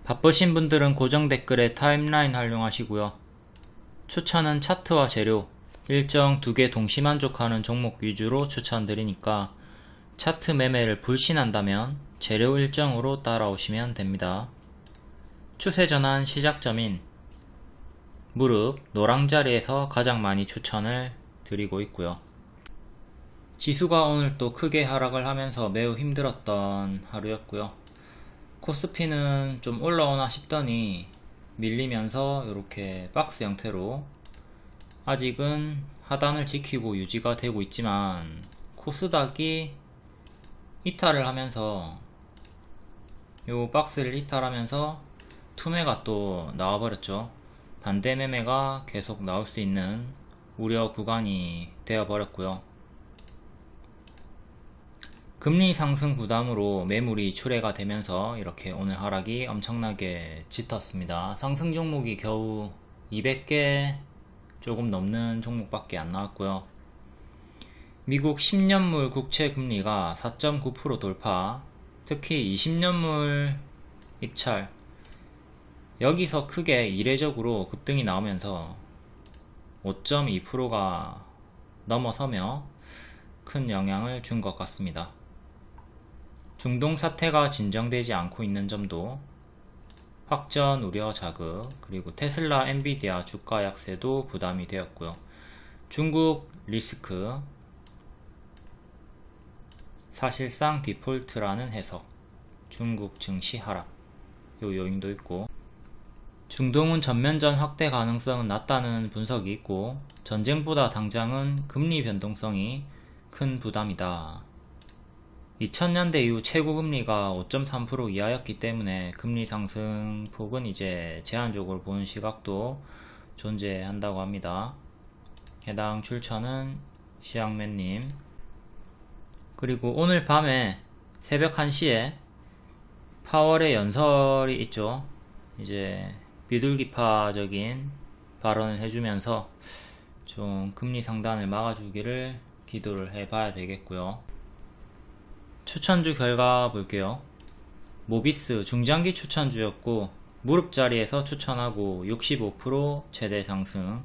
바쁘신 분들은 고정 댓글에 타임라인 활용하시고요. 추천은 차트와 재료, 일정 2개 동시 만족하는 종목 위주로 추천드리니까 차트 매매를 불신한다면 재료 일정으로 따라오시면 됩니다. 추세전환 시작점인 무릎 노랑자리에서 가장 많이 추천을 드리고 있고요. 지수가 오늘 또 크게 하락을 하면서 매우 힘들었던 하루였고요. 코스피는 좀 올라오나 싶더니 밀리면서 이렇게 박스 형태로 아직은 하단을 지키고 유지가 되고 있지만 코스닥이 이탈을 하면서 요 박스를 이탈하면서 투매가 또 나와버렸죠. 반대 매매가 계속 나올 수 있는 우려 구간이 되어버렸고요. 금리 상승 부담으로 매물이 출회가 되면서 이렇게 오늘 하락이 엄청나게 짙었습니다. 상승 종목이 겨우 200개 조금 넘는 종목밖에 안 나왔고요. 미국 10년물 국채 금리가 4.9% 돌파, 특히 20년물 입찰 여기서 크게 이례적으로 급등이 나오면서 5.2%가 넘어서며 큰 영향을 준 것 같습니다. 중동 사태가 진정되지 않고 있는 점도 확전 우려 자극, 그리고 테슬라, 엔비디아 주가 약세도 부담이 되었고요. 중국 리스크, 사실상 디폴트라는 해석, 중국 증시 하락, 요 요인도 있고, 중동은 전면전 확대 가능성은 낮다는 분석이 있고, 전쟁보다 당장은 금리 변동성이 큰 부담이다. 2000년대 이후 최고 금리가 5.3% 이하였기 때문에 금리 상승 폭은 이제 제한적으로 보는 시각도 존재한다고 합니다. 해당 출처는 시향맨님. 그리고 오늘 밤에 새벽 1시에 파월의 연설이 있죠. 이제 비둘기파적인 발언을 해주면서 좀 금리 상단을 막아주기를 기도를 해봐야 되겠고요. 추천주 결과 볼게요. 모비스 중장기 추천주였고 무릎 자리에서 추천하고 65% 최대 상승,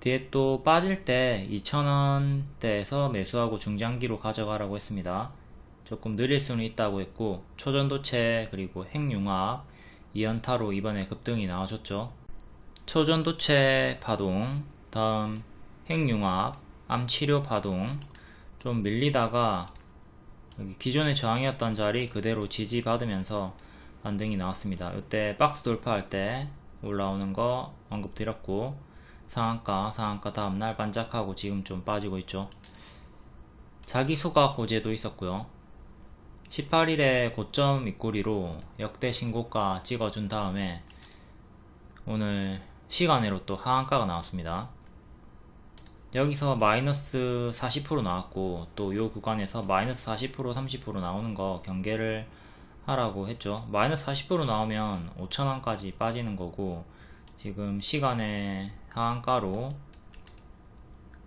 뒤에 또 빠질 때 2,000원대에서 매수하고 중장기로 가져가라고 했습니다. 조금 느릴 수는 있다고 했고, 초전도체 그리고 핵융합, 이연타로 이번에 급등이 나와줬죠. 초전도체 파동, 다음 핵융합, 암치료 파동, 좀 밀리다가 여기 기존의 저항이었던 자리 그대로 지지받으면서 반등이 나왔습니다. 이때 박스 돌파할 때 올라오는 거 언급드렸고, 상한가 다음날 반짝하고 지금 좀 빠지고 있죠. 자기소가 호재도 있었고요. 18일에 고점 윗꼬리로 역대 신고가 찍어준 다음에 오늘 시간으로 또 하한가가 나왔습니다. 여기서 마이너스 40% 나왔고, 또 요 구간에서 마이너스 40% 30% 나오는 거 경계를 하라고 했죠. 마이너스 40% 나오면 5,000원까지 빠지는 거고, 지금 시간의 하한가로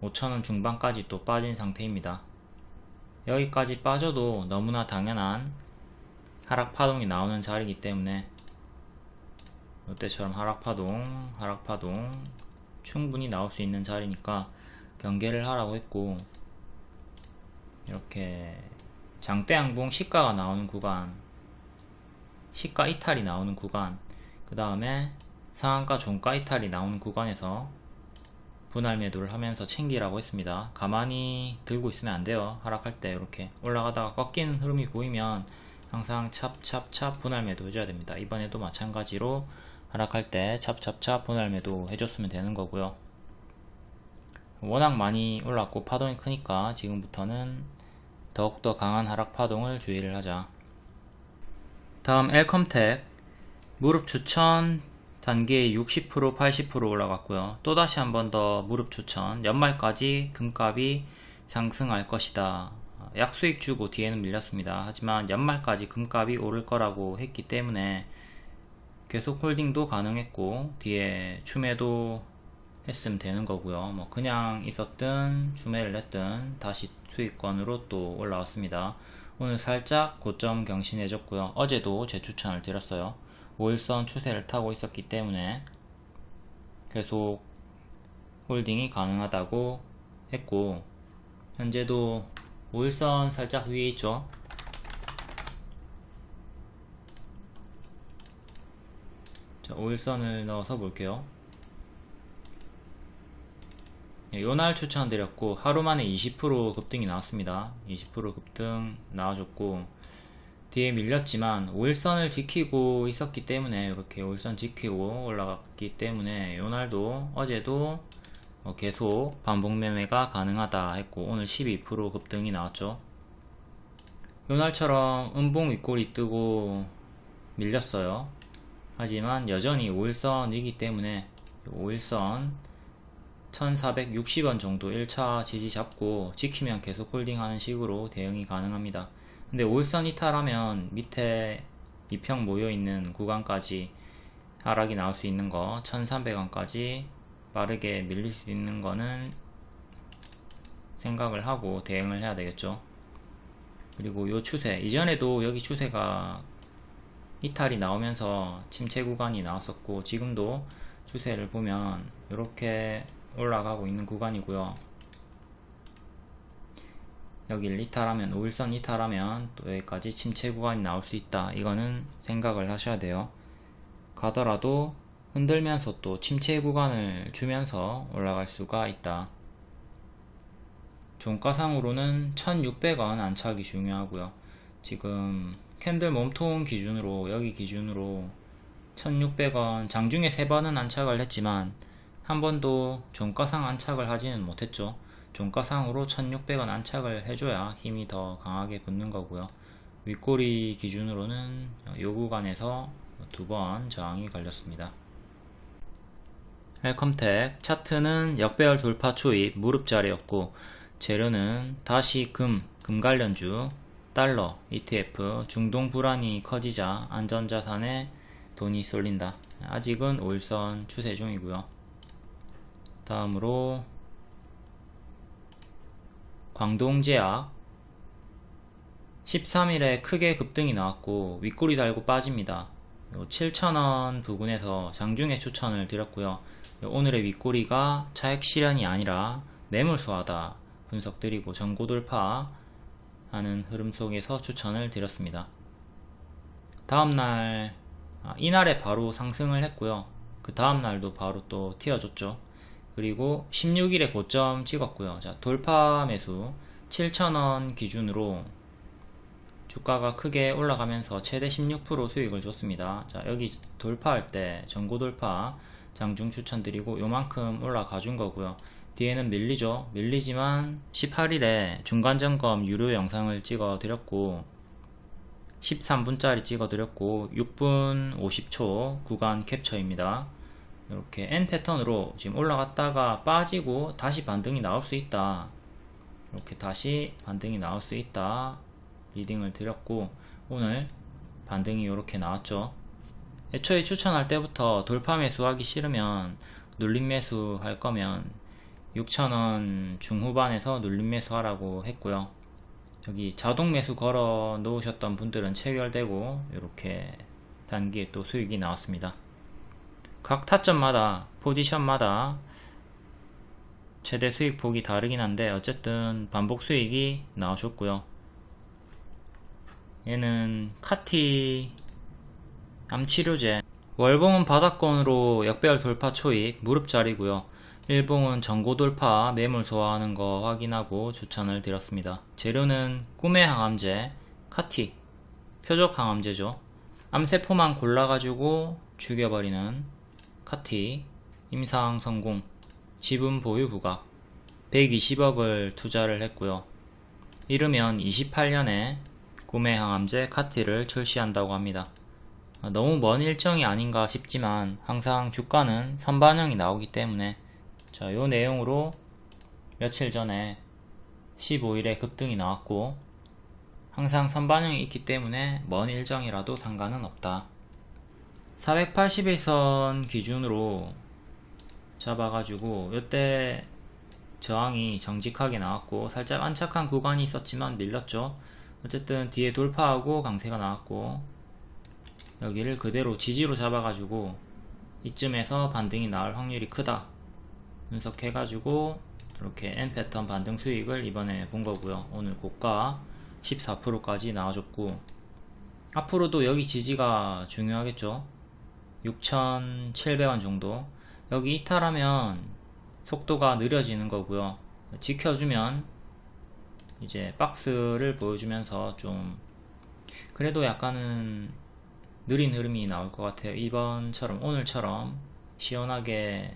5,000원 중반까지 또 빠진 상태입니다. 여기까지 빠져도 너무나 당연한 하락 파동이 나오는 자리이기 때문에 이때처럼 하락 파동 충분히 나올 수 있는 자리니까 경계를 하라고 했고, 이렇게 장대양봉 시가가 나오는 구간, 시가 이탈이 나오는 구간, 그 다음에 상한가 종가 이탈이 나오는 구간에서 분할 매도를 하면서 챙기라고 했습니다. 가만히 들고 있으면 안 돼요. 하락할 때 이렇게 올라가다가 꺾이는 흐름이 보이면 항상 찹찹찹 분할 매도 해줘야 됩니다. 이번에도 마찬가지로 하락할 때 찹찹찹 분할 매도 해줬으면 되는 거고요. 워낙 많이 올랐고 파동이 크니까 지금부터는 더욱더 강한 하락 파동을 주의를 하자. 다음 엘컴텍 무릎 추천 단계에 60% 80% 올라갔고요. 또다시 한 번 더 무릎 추천, 연말까지 금값이 상승할 것이다. 약수익 주고 뒤에는 밀렸습니다. 하지만 연말까지 금값이 오를 거라고 했기 때문에 계속 홀딩도 가능했고, 뒤에 추매도 했으면 되는 거고요. 뭐 그냥 있었든 추매를 했든 다시 수익권으로 또 올라왔습니다. 오늘 살짝 고점 경신해줬고요. 어제도 재추천을 드렸어요. 5일선 추세를 타고 있었기 때문에 계속 홀딩이 가능하다고 했고, 현재도 5일선 살짝 위에 있죠. 자, 5일선을 넣어서 볼게요. 요날 추천드렸고 하루 만에 20% 급등이 나왔습니다. 20% 급등 나와줬고, 뒤에 밀렸지만 5일선을 지키고 있었기 때문에, 이렇게 5일선 지키고 올라갔기 때문에 요날도 어제도 계속 반복 매매가 가능하다 했고, 오늘 12% 급등이 나왔죠. 요날처럼 음봉 윗골이 뜨고 밀렸어요. 하지만 여전히 5일선이기 때문에 5일선 1460원 정도 1차 지지 잡고 지키면 계속 홀딩하는 식으로 대응이 가능합니다. 근데 5일선 이탈하면 밑에 2평 모여있는 구간까지 하락이 나올 수 있는 거, 1300원까지 빠르게 밀릴 수 있는 거는 생각을 하고 대응을 해야 되겠죠. 그리고 요 추세, 이전에도 여기 추세가 이탈이 나오면서 침체 구간이 나왔었고, 지금도 추세를 보면 이렇게 올라가고 있는 구간이고요. 여기를 이탈하면, 5일선 이탈하면 또 여기까지 침체 구간이 나올 수 있다. 이거는 생각을 하셔야 돼요. 가더라도 흔들면서 또 침체 구간을 주면서 올라갈 수가 있다. 종가상으로는 1600원 안착이 중요하고요. 지금 캔들 몸통 기준으로, 여기 기준으로 1600원, 장중에 3번은 안착을 했지만 한 번도 종가상 안착을 하지는 못했죠. 종가상으로 1600원 안착을 해줘야 힘이 더 강하게 붙는 거고요. 윗꼬리 기준으로는 요 구간에서 2번 저항이 걸렸습니다. 헬컴텍 차트는 역배열 돌파 초입 무릎자리였고, 재료는 다시 금 관련주, 달러, ETF, 중동 불안이 커지자 안전자산에 돈이 쏠린다. 아직은 5일선 추세 중이고요. 다음으로 광동제약 13일에 크게 급등이 나왔고 윗꼬리 달고 빠집니다. 7,000원 부근에서 장중에 추천을 드렸고요. 오늘의 윗꼬리가 차익 실현이 아니라 매물 소화다 분석드리고 전고 돌파 하는 흐름 속에서 추천을 드렸습니다. 다음날, 이날에 바로 상승을 했고요. 그 다음날도 바로 또 튀어줬죠. 그리고 16일에 고점 찍었고요. 자, 돌파 매수 7,000원 기준으로 주가가 크게 올라가면서 최대 16% 수익을 줬습니다. 자, 여기 돌파할 때 전고 돌파 장중 추천드리고 요만큼 올라가 준 거고요. 뒤에는 밀리죠. 밀리지만 18일에 중간점검 유료 영상을 찍어 드렸고 13분짜리 찍어 드렸고 6분 50초 구간 캡처입니다. 이렇게 N 패턴으로 지금 올라갔다가 빠지고 다시 반등이 나올 수 있다. 이렇게 다시 반등이 나올 수 있다. 리딩을 드렸고 오늘 반등이 이렇게 나왔죠. 애초에 추천할 때부터 돌파 매수하기 싫으면 눌림 매수 할 거면 6,000원 중후반에서 눌림 매수 하라고 했고요. 여기 자동 매수 걸어 놓으셨던 분들은 체결되고 이렇게 단기에 또 수익이 나왔습니다. 각 타점마다 포지션마다 최대 수익 폭이 다르긴 한데 어쨌든 반복 수익이 나오셨고요. 얘는 카티 암치료제, 월봉은 바닥권으로 역배열 돌파 초입 무릎자리고요. 일봉은 전고 돌파 매물 소화하는 거 확인하고 추천을 드렸습니다. 재료는 꿈의 항암제, 카티, 표적 항암제죠. 암세포만 골라가지고 죽여버리는 카티, 임상 성공, 지분 보유 부각 120억을 투자를 했고요. 이르면 28년에 꿈의 항암제 카티를 출시한다고 합니다. 너무 먼 일정이 아닌가 싶지만 항상 주가는 선반영이 나오기 때문에, 자, 요 내용으로 며칠 전에 15일에 급등이 나왔고 항상 선반영이 있기 때문에 먼 일정이라도 상관은 없다. 481선 기준으로 잡아가지고 요때 저항이 정직하게 나왔고 살짝 안착한 구간이 있었지만 밀렸죠. 어쨌든 뒤에 돌파하고 강세가 나왔고 여기를 그대로 지지로 잡아가지고 이쯤에서 반등이 나올 확률이 크다 분석해가지고 이렇게 N 패턴 반등 수익을 이번에 본 거고요. 오늘 고가 14%까지 나와줬고, 앞으로도 여기 지지가 중요하겠죠. 6,700원 정도. 여기 이탈하면 속도가 느려지는 거고요. 지켜주면 이제 박스를 보여주면서 좀 그래도 약간은 느린 흐름이 나올 것 같아요. 이번처럼 오늘처럼 시원하게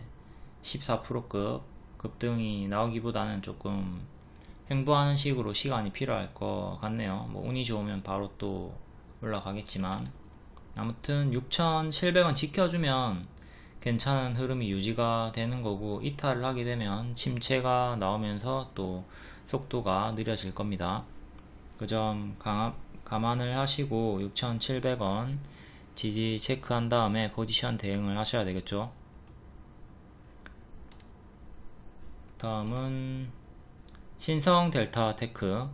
14%급 급등이 나오기보다는 조금 횡보하는 식으로 시간이 필요할 것 같네요. 뭐 운이 좋으면 바로 또 올라가겠지만, 아무튼 6,700원 지켜주면 괜찮은 흐름이 유지가 되는 거고, 이탈을 하게 되면 침체가 나오면서 또 속도가 느려질 겁니다. 그 점 감안을 하시고 6,700원 지지 체크한 다음에 포지션 대응을 하셔야 되겠죠. 다음은 신성 델타 테크.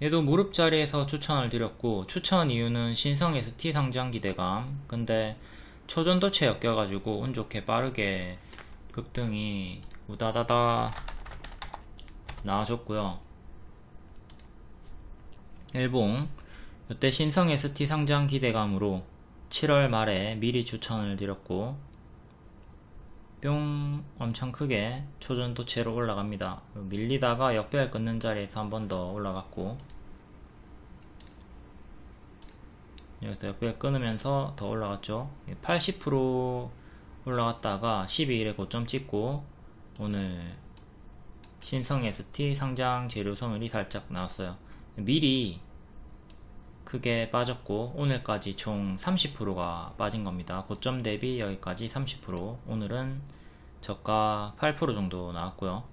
얘도 무릎 자리에서 추천을 드렸고, 추천 이유는 신성 ST 상장 기대감. 근데 초전도체 엮여가지고 운 좋게 빠르게 급등이 우다다다 나와줬고요. 일봉 이때 신성 ST 상장 기대감으로 7월 말에 미리 추천을 드렸고, 뿅 엄청 크게 초전도체로 올라갑니다. 밀리다가 역배열 끊는 자리에서 한 번 더 올라갔고, 여기서 역배열 끊으면서 더 올라갔죠. 80% 올라갔다가 12일에 고점 찍고, 오늘 신성 ST 상장 재료 소멸이 살짝 나왔어요. 미리 크게 빠졌고, 오늘까지 총 30%가 빠진 겁니다. 고점 대비 여기까지 30%. 오늘은 저가 8% 정도 나왔고요.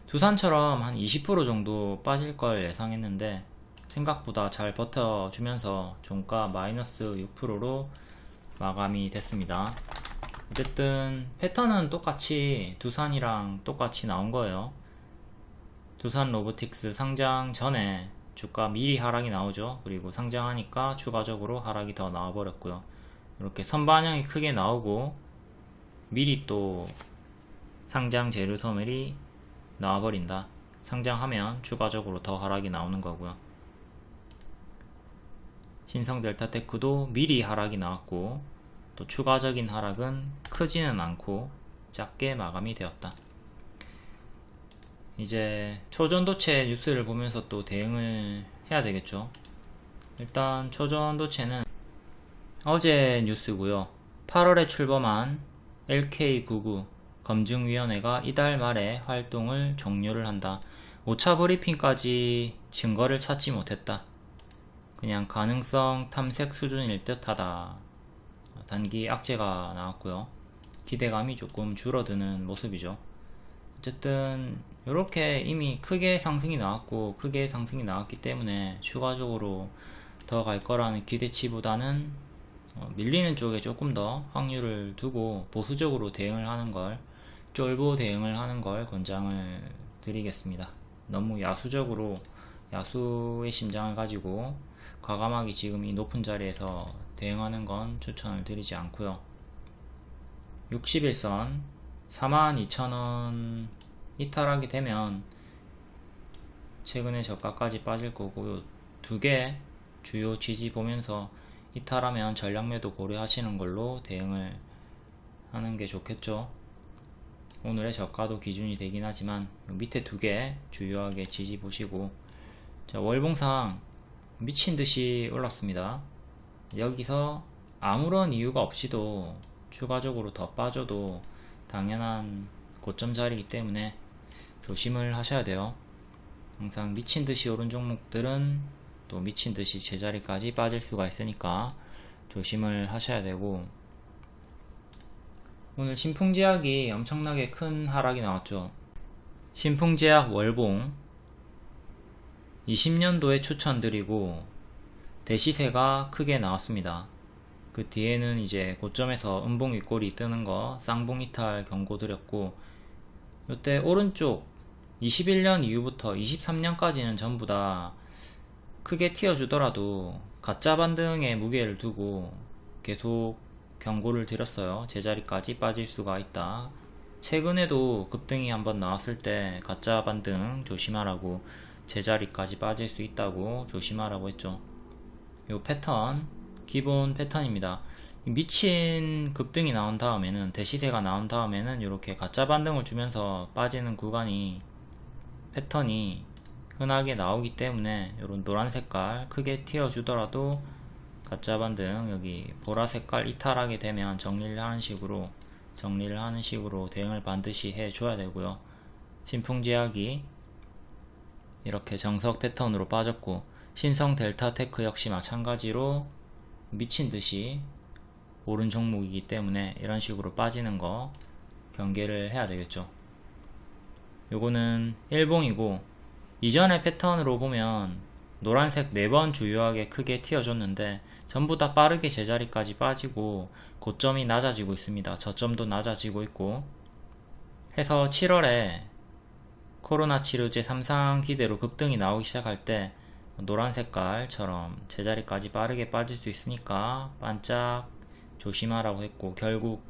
두산처럼 한 20% 정도 빠질 걸 예상했는데 생각보다 잘 버텨주면서 종가 마이너스 6%로 마감이 됐습니다. 어쨌든 패턴은 똑같이 두산이랑 똑같이 나온 거예요. 두산 로보틱스 상장 전에 주가 미리 하락이 나오죠. 그리고 상장하니까 추가적으로 하락이 더 나와버렸고요. 이렇게 선반영이 크게 나오고 미리 또 상장 재료 소멸이 나와버린다. 상장하면 추가적으로 더 하락이 나오는 거고요. 신성 델타테크도 미리 하락이 나왔고, 또 추가적인 하락은 크지는 않고 작게 마감이 되었다. 이제 초전도체 뉴스를 보면서 또 대응을 해야 되겠죠. 일단 초전도체는 어제 뉴스고요. 8월에 출범한 LK99 검증위원회가 이달 말에 활동을 종료를 한다. 5차 브리핑까지 증거를 찾지 못했다. 그냥 가능성 탐색 수준일 듯하다. 단기 악재가 나왔고요. 기대감이 조금 줄어드는 모습이죠. 어쨌든 이렇게 이미 크게 상승이 나왔기 때문에 추가적으로 더 갈 거라는 기대치보다는 밀리는 쪽에 조금 더 확률을 두고 보수적으로 대응을 하는 걸, 쫄보 대응을 하는 걸 권장을 드리겠습니다. 너무 야수적으로 야수의 심장을 가지고 과감하게 지금 이 높은 자리에서 대응하는 건 추천을 드리지 않고요. 60일선 42,000원 이탈하게 되면 최근에 저가까지 빠질 거고, 두 개 주요 지지 보면서 이탈하면 전략매도 고려하시는 걸로 대응을 하는 게 좋겠죠. 오늘의 저가도 기준이 되긴 하지만 밑에 두 개 주요하게 지지 보시고, 자, 월봉상 미친듯이 올랐습니다. 여기서 아무런 이유가 없이도 추가적으로 더 빠져도 당연한 고점 자리이기 때문에 조심을 하셔야 돼요. 항상 미친듯이 오른 종목들은 또 미친듯이 제자리까지 빠질 수가 있으니까 조심을 하셔야 되고, 오늘 신풍제약이 엄청나게 큰 하락이 나왔죠. 신풍제약 월봉 20년도에 추천드리고 대시세가 크게 나왔습니다. 그 뒤에는 이제 고점에서 음봉 윗골이 뜨는 거 쌍봉 이탈 경고 드렸고, 이때 오른쪽 21년 이후부터 23년까지는 전부 다 크게 튀어주더라도 가짜 반등에 무게를 두고 계속 경고를 드렸어요. 제자리까지 빠질 수가 있다. 최근에도 급등이 한번 나왔을 때 가짜 반등 조심하라고, 제자리까지 빠질 수 있다고 조심하라고 했죠. 요 패턴 기본 패턴입니다. 미친 급등이 나온 다음에는, 대시세가 나온 다음에는 이렇게 가짜 반등을 주면서 빠지는 구간이, 패턴이 흔하게 나오기 때문에 이런 노란 색깔 크게 튀어주더라도 가짜 반등, 여기 보라 색깔 이탈하게 되면 정리를 하는 식으로 대응을 반드시 해줘야 되고요. 신풍제약이 이렇게 정석 패턴으로 빠졌고, 신성 델타테크 역시 마찬가지로 미친듯이 오른 종목이기 때문에 이런 식으로 빠지는 거 경계를 해야 되겠죠. 요거는 일봉이고, 이전의 패턴으로 보면 노란색 4번 주요하게 크게 튀어줬는데 전부 다 빠르게 제자리까지 빠지고 고점이 낮아지고 있습니다. 저점도 낮아지고 있고 해서 7월에 코로나 치료제 3상 기대로 급등이 나오기 시작할 때 노란 색깔처럼 제자리까지 빠르게 빠질 수 있으니까 반짝 조심하라고 했고, 결국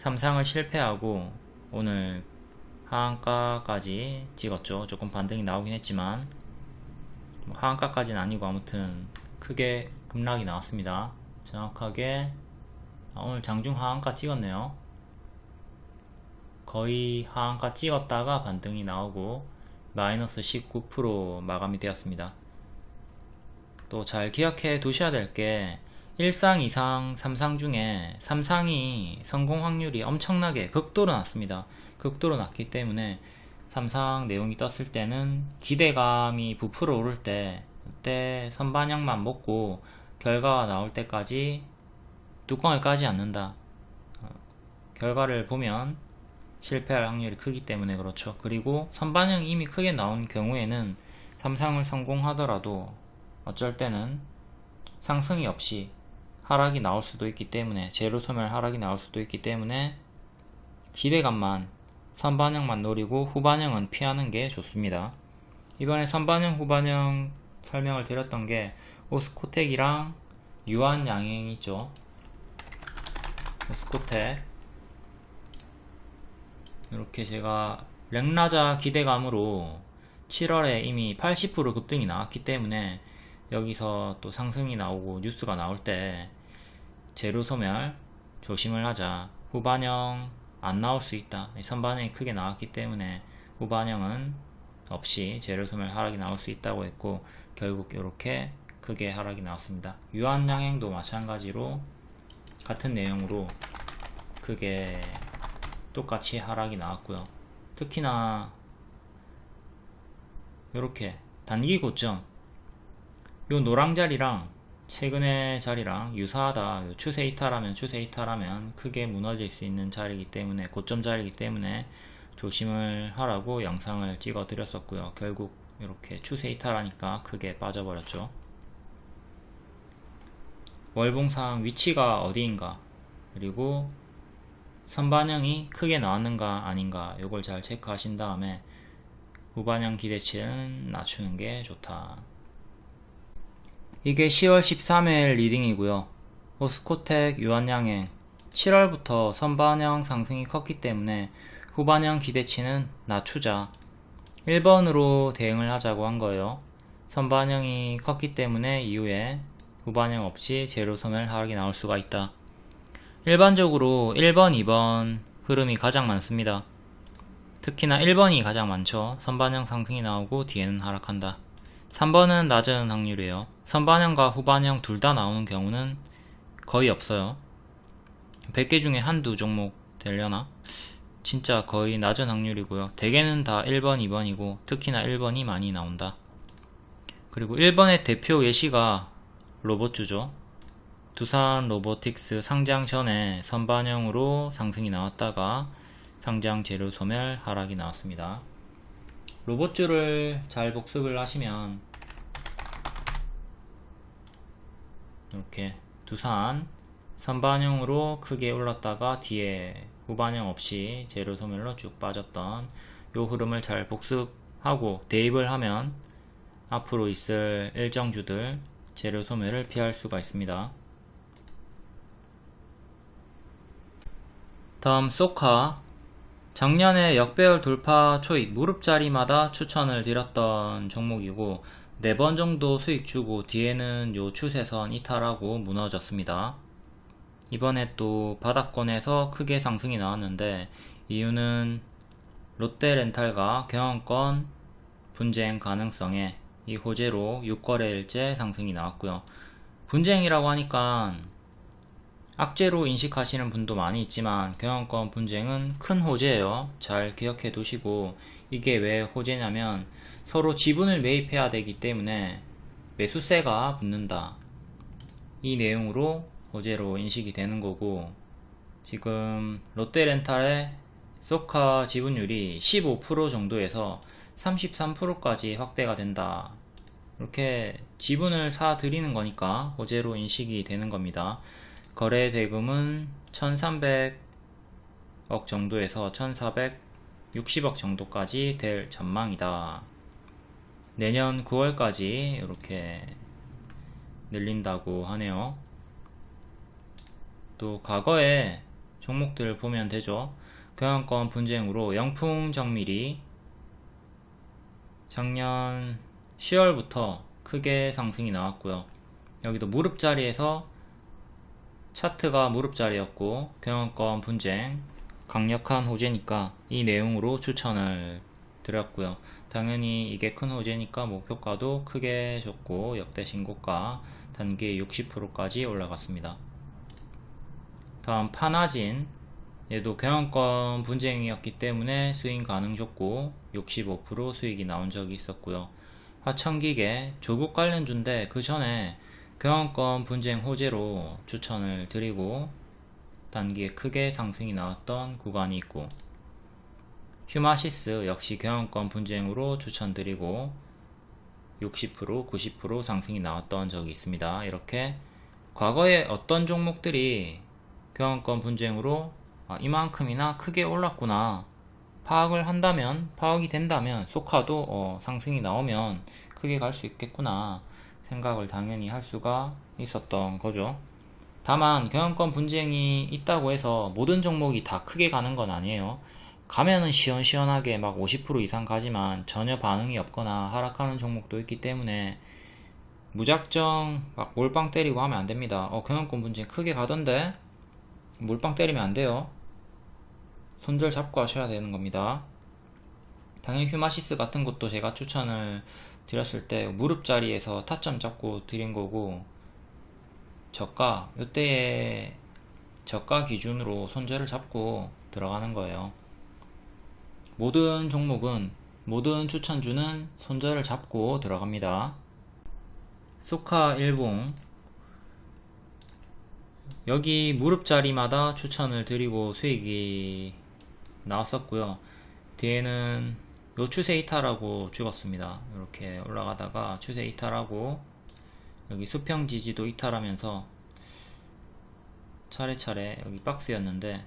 3상을 실패하고 오늘 하한가까지 찍었죠. 조금 반등이 나오긴 했지만 하한가까지는 아니고 아무튼 크게 급락이 나왔습니다. 정확하게 오늘 장중 하한가 찍었네요. 거의 하한가 찍었다가 반등이 나오고 마이너스 19% 마감이 되었습니다. 또 잘 기억해 두셔야 될 게 1상, 2상, 3상 중에 3상이 성공 확률이 엄청나게 극도로 낮습니다. 극도로 낮기 때문에 3상 내용이 떴을 때는 기대감이 부풀어 오를 때, 그때 선반영만 먹고 결과가 나올 때까지 뚜껑을 까지 않는다. 결과를 보면 실패할 확률이 크기 때문에 그렇죠. 그리고 선반영이 이미 크게 나온 경우에는 3상을 성공하더라도 어쩔 때는 상승이 없이 하락이 나올 수도 있기 때문에, 제로소멸 하락이 나올 수도 있기 때문에 기대감만, 선반영만 노리고 후반영은 피하는 게 좋습니다. 이번에 선반영, 후반영 설명을 드렸던 게 오스코텍이랑 유한양행 있죠. 오스코텍 이렇게 제가 랭라자 기대감으로 7월에 이미 80% 급등이 나왔기 때문에 여기서 또 상승이 나오고 뉴스가 나올 때 제로 소멸 조심을 하자. 후반영 안 나올 수 있다. 선반영이 크게 나왔기 때문에 후반영은 없이 제로 소멸 하락이 나올 수 있다고 했고, 결국 이렇게 크게 하락이 나왔습니다. 유한양행도 마찬가지로 같은 내용으로 크게 똑같이 하락이 나왔고요. 특히나 이렇게 단기 고점, 요 노랑 자리랑 최근의 자리랑 유사하다. 요 추세 이탈하면 크게 무너질 수 있는 자리이기 때문에, 고점 자리이기 때문에 조심을 하라고 영상을 찍어 드렸었고요. 결국 이렇게 추세 이탈하니까 크게 빠져버렸죠. 월봉상 위치가 어디인가, 그리고 선반영이 크게 나왔는가 아닌가, 요걸 잘 체크하신 다음에 후반영 기대치는 낮추는 게 좋다. 이게 10월 13일 리딩이고요. 오스코텍 유한양행 7월부터 선반영 상승이 컸기 때문에 후반영 기대치는 낮추자. 1번으로 대응을 하자고 한 거예요. 선반영이 컸기 때문에 이후에 후반영 없이 제로 소멸 하락이 나올 수가 있다. 일반적으로 1번, 2번 흐름이 가장 많습니다. 특히나 1번이 가장 많죠. 선반영 상승이 나오고 뒤에는 하락한다. 3번은 낮은 확률이에요. 선반영과 후반영 둘 다 나오는 경우는 거의 없어요. 100개 중에 한두 종목 되려나? 진짜 거의 낮은 확률이고요. 대개는 다 1번, 2번이고 특히나 1번이 많이 나온다. 그리고 1번의 대표 예시가 로봇주죠. 두산 로보틱스 상장 전에 선반영으로 상승이 나왔다가 상장 재료 소멸 하락이 나왔습니다. 로봇주를 잘 복습을 하시면 이렇게 두산 선반영으로 크게 올랐다가 뒤에 후반영 없이 재료 소멸로 쭉 빠졌던 요 흐름을 잘 복습하고 대입을 하면 앞으로 있을 일정주들 재료 소멸을 피할 수가 있습니다. 다음 소카. 작년에 역배열 돌파 초입 무릎자리마다 추천을 드렸던 종목이고 4번 정도 수익 주고 뒤에는 요 추세선 이탈하고 무너졌습니다. 이번에 또 바닥권에서 크게 상승이 나왔는데 이유는 롯데렌탈과 경영권 분쟁 가능성에 이 호재로 6거래일째 상승이 나왔고요. 분쟁이라고 하니까 악재로 인식하시는 분도 많이 있지만 경영권 분쟁은 큰 호재예요. 잘 기억해 두시고, 이게 왜 호재냐면 서로 지분을 매입해야 되기 때문에 매수세가 붙는다, 이 내용으로 호재로 인식이 되는 거고, 지금 롯데렌탈의 소카 지분율이 15% 정도에서 33%까지 확대가 된다, 이렇게 지분을 사 드리는 거니까 호재로 인식이 되는 겁니다. 거래 대금은 1300억 정도에서 1460억 정도까지 될 전망이다. 내년 9월까지 이렇게 늘린다고 하네요. 또 과거의 종목들 보면 되죠. 경영권 분쟁으로 영풍정밀이 작년 10월부터 크게 상승이 나왔고요. 여기도 무릎자리에서 차트가 무릎자리였고 경영권 분쟁 강력한 호재니까 이 내용으로 추천을 드렸고요. 당연히 이게 큰 호재니까 목표가도 크게 줬고 역대 신고가 단기 60%까지 올라갔습니다. 다음 파나진, 얘도 경영권 분쟁이었기 때문에 수익 가능 줬고 65% 수익이 나온 적이 있었고요. 화천기계 조국 관련주인데 그 전에 경영권 분쟁 호재로 추천을 드리고 단기에 크게 상승이 나왔던 구간이 있고, 휴마시스 역시 경영권 분쟁으로 추천드리고 60% 90% 상승이 나왔던 적이 있습니다. 이렇게 과거에 어떤 종목들이 경영권 분쟁으로 이만큼이나 크게 올랐구나 파악이 된다면 소카도 상승이 나오면 크게 갈 수 있겠구나 생각을 당연히 할 수가 있었던 거죠. 다만 경영권 분쟁이 있다고 해서 모든 종목이 다 크게 가는 건 아니에요. 가면은 시원시원하게 막 50% 이상 가지만 전혀 반응이 없거나 하락하는 종목도 있기 때문에 무작정 막 몰빵 때리고 하면 안 됩니다. 경영권 분쟁 크게 가던데 몰빵 때리면 안 돼요. 손절 잡고 하셔야 되는 겁니다. 당연히 휴마시스 같은 것도 제가 추천을 드렸을 때 무릎 자리에서 타점 잡고 드린 거고, 이때의 저가 기준으로 손절을 잡고 들어가는 거예요. 모든 종목은, 모든 추천주는 손절을 잡고 들어갑니다. 소카 일봉, 여기 무릎 자리마다 추천을 드리고 수익이 나왔었고요. 뒤에는 요 추세 이탈하고 죽었습니다. 이렇게 올라가다가 추세 이탈하고 여기 수평 지지도 이탈하면서 차례차례 여기 박스였는데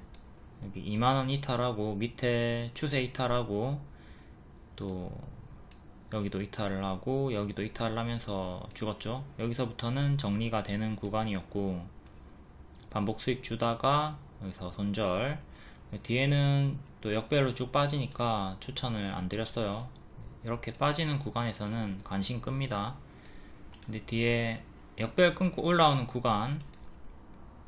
여기 2만원 이탈하고 밑에 추세 이탈하고 또 여기도 이탈을 하고 여기도 이탈을 하면서 죽었죠. 여기서부터는 정리가 되는 구간이었고 반복 수익 주다가 여기서 손절, 뒤에는 또 역배열로 쭉 빠지니까 추천을 안 드렸어요. 이렇게 빠지는 구간에서는 관심 끕니다. 근데 뒤에 역배열 끊고 올라오는 구간,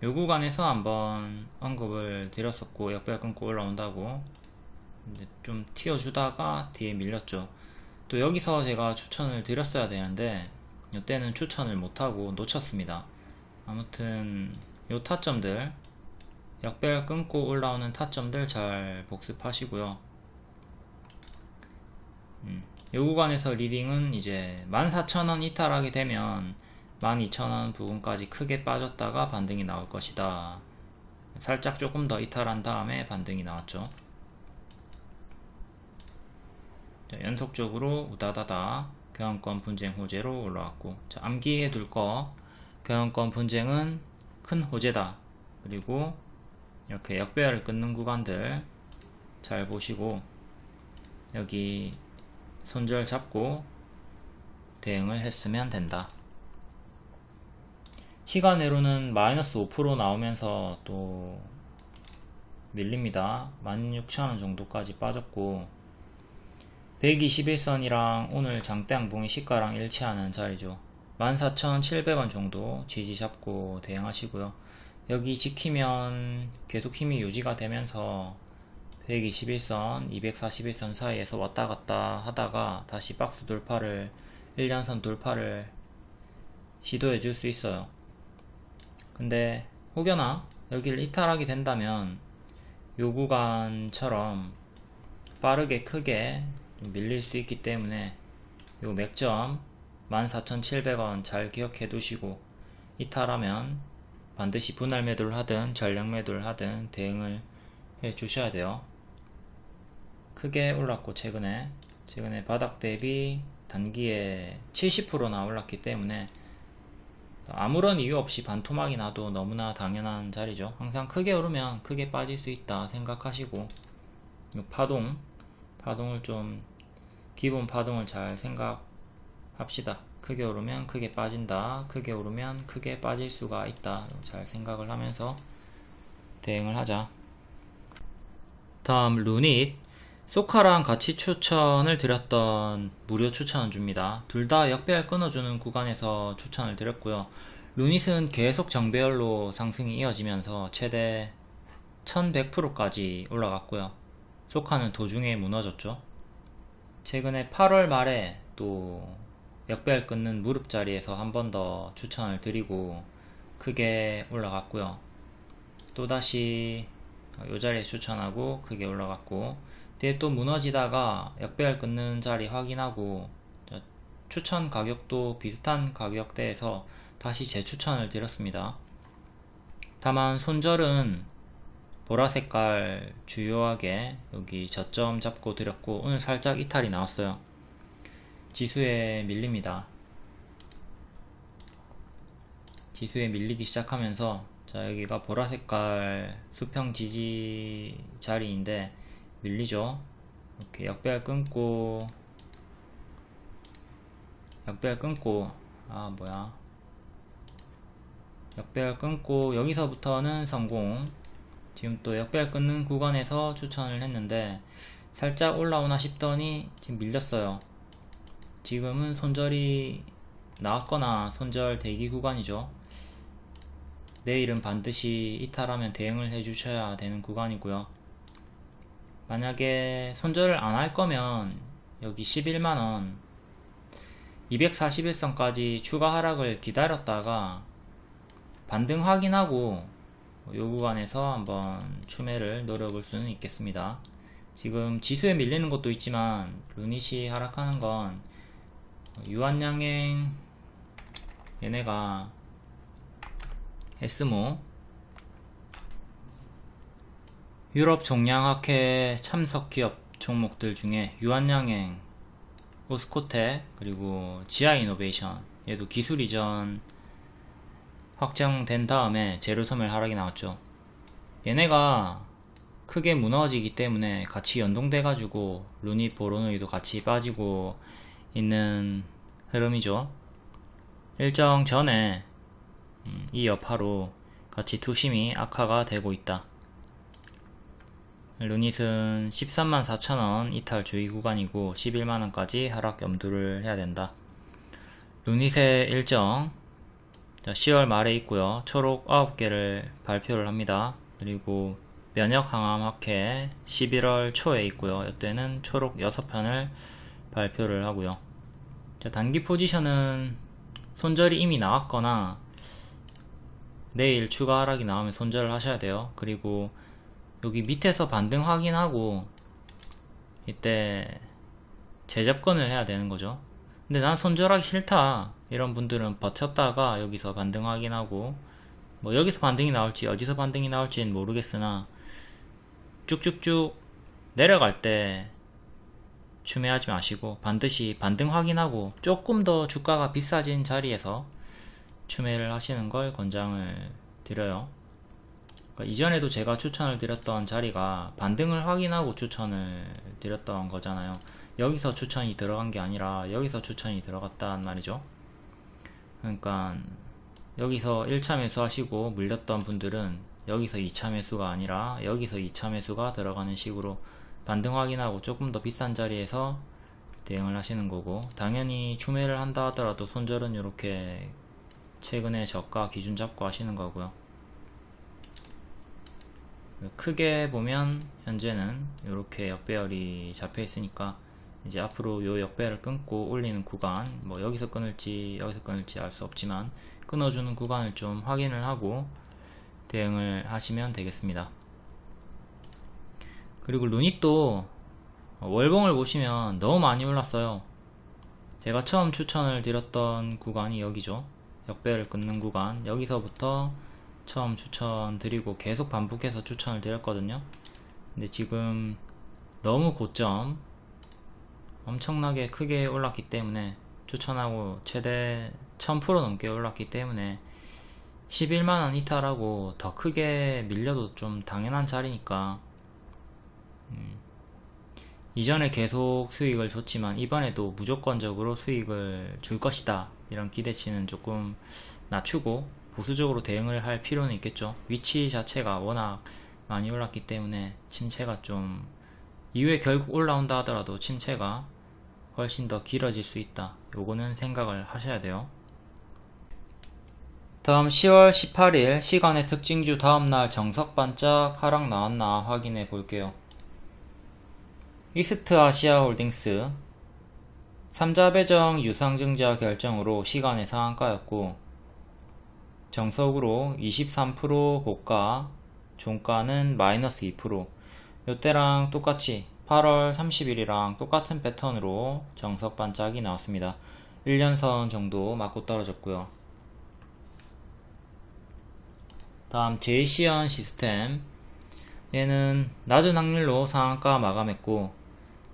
요 구간에서 한번 언급을 드렸었고 역배열 끊고 올라온다고. 근데 좀 튀어주다가 뒤에 밀렸죠. 또 여기서 제가 추천을 드렸어야 되는데 이때는 추천을 못하고 놓쳤습니다. 아무튼 요 타점들, 역배열 끊고 올라오는 타점들 잘 복습하시고요. 요 구간에서 리딩은 이제 14,000원 이탈하게 되면 12,000원 부근까지 크게 빠졌다가 반등이 나올 것이다. 살짝 조금 더 이탈한 다음에 반등이 나왔죠. 자, 연속적으로 우다다다 경영권 분쟁 호재로 올라왔고, 자, 암기해 둘 거, 경영권 분쟁은 큰 호재다. 그리고 이렇게 역배열을 끊는 구간들 잘 보시고 여기 손절 잡고 대응을 했으면 된다. 시간외로는 마이너스 5% 나오면서 또 밀립니다. 16,000원 정도까지 빠졌고 121선이랑 오늘 장대양봉의 시가랑 일치하는 자리죠. 14,700원 정도 지지 잡고 대응하시고요. 여기 지키면 계속 힘이 유지가 되면서 121선, 241선 사이에서 왔다갔다 하다가 다시 박스 돌파를 1년선 돌파를 시도해 줄 수 있어요. 근데 혹여나 여기를 이탈하게 된다면 요 구간처럼 빠르게 크게 밀릴 수 있기 때문에 요 맥점 14,700원 잘 기억해 두시고 이탈하면 반드시 분할 매도를 하든 전량 매도를 하든 대응을 해 주셔야 돼요. 크게 올랐고 최근에 바닥 대비 단기에 70%나 올랐기 때문에 아무런 이유 없이 반토막이 나도 너무나 당연한 자리죠. 항상 크게 오르면 크게 빠질 수 있다 생각하시고 파동을 좀 기본 파동을 잘 생각합시다. 크게 오르면 크게 빠진다, 크게 오르면 크게 빠질 수가 있다, 잘 생각을 하면서 대응을 하자. 다음 루닛, 소카랑 같이 추천을 드렸던 무료 추천을 줍니다. 둘 다 역배열 끊어주는 구간에서 추천을 드렸고요. 루닛은 계속 정배열로 상승이 이어지면서 최대 1100%까지 올라갔고요. 소카는 도중에 무너졌죠. 최근에 8월 말에 또 역배열 끊는 무릎 자리에서 한 번 더 추천을 드리고 크게 올라갔고요. 또다시 이 자리에 추천하고 크게 올라갔고 뒤에 또 무너지다가 역배열 끊는 자리 확인하고 추천 가격도 비슷한 가격대에서 다시 재추천을 드렸습니다. 다만 손절은 보라색깔 주요하게 여기 저점 잡고 드렸고 오늘 살짝 이탈이 나왔어요. 지수에 밀립니다. 지수에 밀리기 시작하면서 자 여기가 보라색깔 수평 지지 자리인데 밀리죠. 이렇게 역배열 끊고 역배열 끊고 여기서부터는 성공. 지금 또 역배열 끊는 구간에서 추천을 했는데 살짝 올라오나 싶더니 지금 밀렸어요. 지금은 손절이 나왔거나 손절 대기 구간이죠. 내일은 반드시 이탈하면 대응을 해주셔야 되는 구간이고요. 만약에 손절을 안 할 거면 여기 11만원 241선까지 추가 하락을 기다렸다가 반등 확인하고 이 구간에서 한번 추매를 노려볼 수는 있겠습니다. 지금 지수에 밀리는 것도 있지만 루닛이 하락하는 건 유한양행 얘네가 에스모 유럽 종량학회 참석 기업 종목들 중에 유한양행, 오스코텍, 그리고 지아이노베이션 얘도 기술 이전 확정된 다음에 재료소멸 하락이 나왔죠. 얘네가 크게 무너지기 때문에 같이 연동돼 가지고 루닛 보로노이도 같이 빠지고 있는 흐름이죠. 일정 전에 이 여파로 같이 투심이 악화가 되고 있다. 루닛은 134,000원 이탈 주의 구간이고 11만원까지 하락 염두를 해야 된다. 루닛의 일정 10월 말에 있고요. 초록 9개를 발표를 합니다. 그리고 면역 항암 학회 11월 초에 있고요. 이때는 초록 6편을 발표를 하고요. 단기 포지션은 손절이 이미 나왔거나 내일 추가 하락이 나오면 손절을 하셔야 돼요. 그리고 여기 밑에서 반등 확인하고 이때 재접근을 해야 되는 거죠. 근데 난 손절하기 싫다 이런 분들은 버텼다가 여기서 반등 확인하고 뭐 여기서 반등이 나올지 어디서 반등이 나올지는 모르겠으나 쭉쭉쭉 내려갈 때 추매하지 마시고 반드시 반등 확인하고 조금 더 주가가 비싸진 자리에서 추매를 하시는 걸 권장을 드려요. 그러니까 이전에도 제가 추천을 드렸던 자리가 반등을 확인하고 추천을 드렸던 거잖아요. 여기서 추천이 들어간 게 아니라 여기서 추천이 들어갔단 말이죠. 그러니까 여기서 1차 매수 하시고 물렸던 분들은 여기서 2차 매수가 아니라 여기서 2차 매수가 들어가는 식으로 반등 확인하고 조금 더 비싼 자리에서 대응을 하시는 거고, 당연히 추매를 한다 하더라도 손절은 이렇게 최근에 저가 기준 잡고 하시는 거고요. 크게 보면 현재는 이렇게 역배열이 잡혀 있으니까 이제 앞으로 요 역배열을 끊고 올리는 구간, 뭐 여기서 끊을지 여기서 끊을지 알 수 없지만 끊어주는 구간을 좀 확인을 하고 대응을 하시면 되겠습니다. 그리고 루닛도 월봉을 보시면 너무 많이 올랐어요. 제가 처음 추천을 드렸던 구간이 여기죠. 역배를 끊는 구간, 여기서부터 처음 추천드리고 계속 반복해서 추천을 드렸거든요. 근데 지금 너무 고점 엄청나게 크게 올랐기 때문에, 추천하고 최대 1000% 넘게 올랐기 때문에 11만원 이탈하고 더 크게 밀려도 좀 당연한 자리니까 이전에 계속 수익을 줬지만 이번에도 무조건적으로 수익을 줄 것이다, 이런 기대치는 조금 낮추고 보수적으로 대응을 할 필요는 있겠죠. 위치 자체가 워낙 많이 올랐기 때문에 침체가 좀, 이후에 결국 올라온다 하더라도 침체가 훨씬 더 길어질 수 있다, 요거는 생각을 하셔야 돼요. 다음 10월 18일 시간의 특징주 다음날 정석 반짝 하락 나왔나 확인해 볼게요. 이스트아시아 홀딩스 3자 배정 유상증자 결정으로 시간의 상한가였고, 정석으로 23% 고가, 종가는 마이너스 2%, 요때랑 똑같이 8월 30일이랑 똑같은 패턴으로 정석 반짝이 나왔습니다. 1년선 정도 맞고 떨어졌고요. 다음 제이시언 시스템, 얘는 낮은 확률로 상한가 마감했고,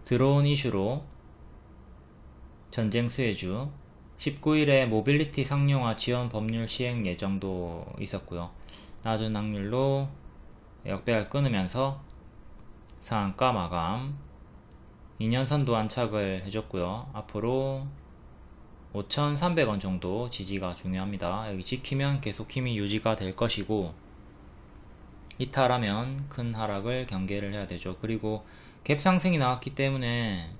들어온 이슈로 전쟁 수혜주, 19일에 모빌리티 상용화 지원 법률 시행 예정도 있었고요. 낮은 확률로 역배열 끊으면서 상한가 마감, 2년선도 안착을 해줬고요. 앞으로 5,300원 정도 지지가 중요합니다. 여기 지키면 계속 힘이 유지가 될 것이고, 이탈하면 큰 하락을 경계를 해야 되죠. 그리고 갭 상승이 나왔기 때문에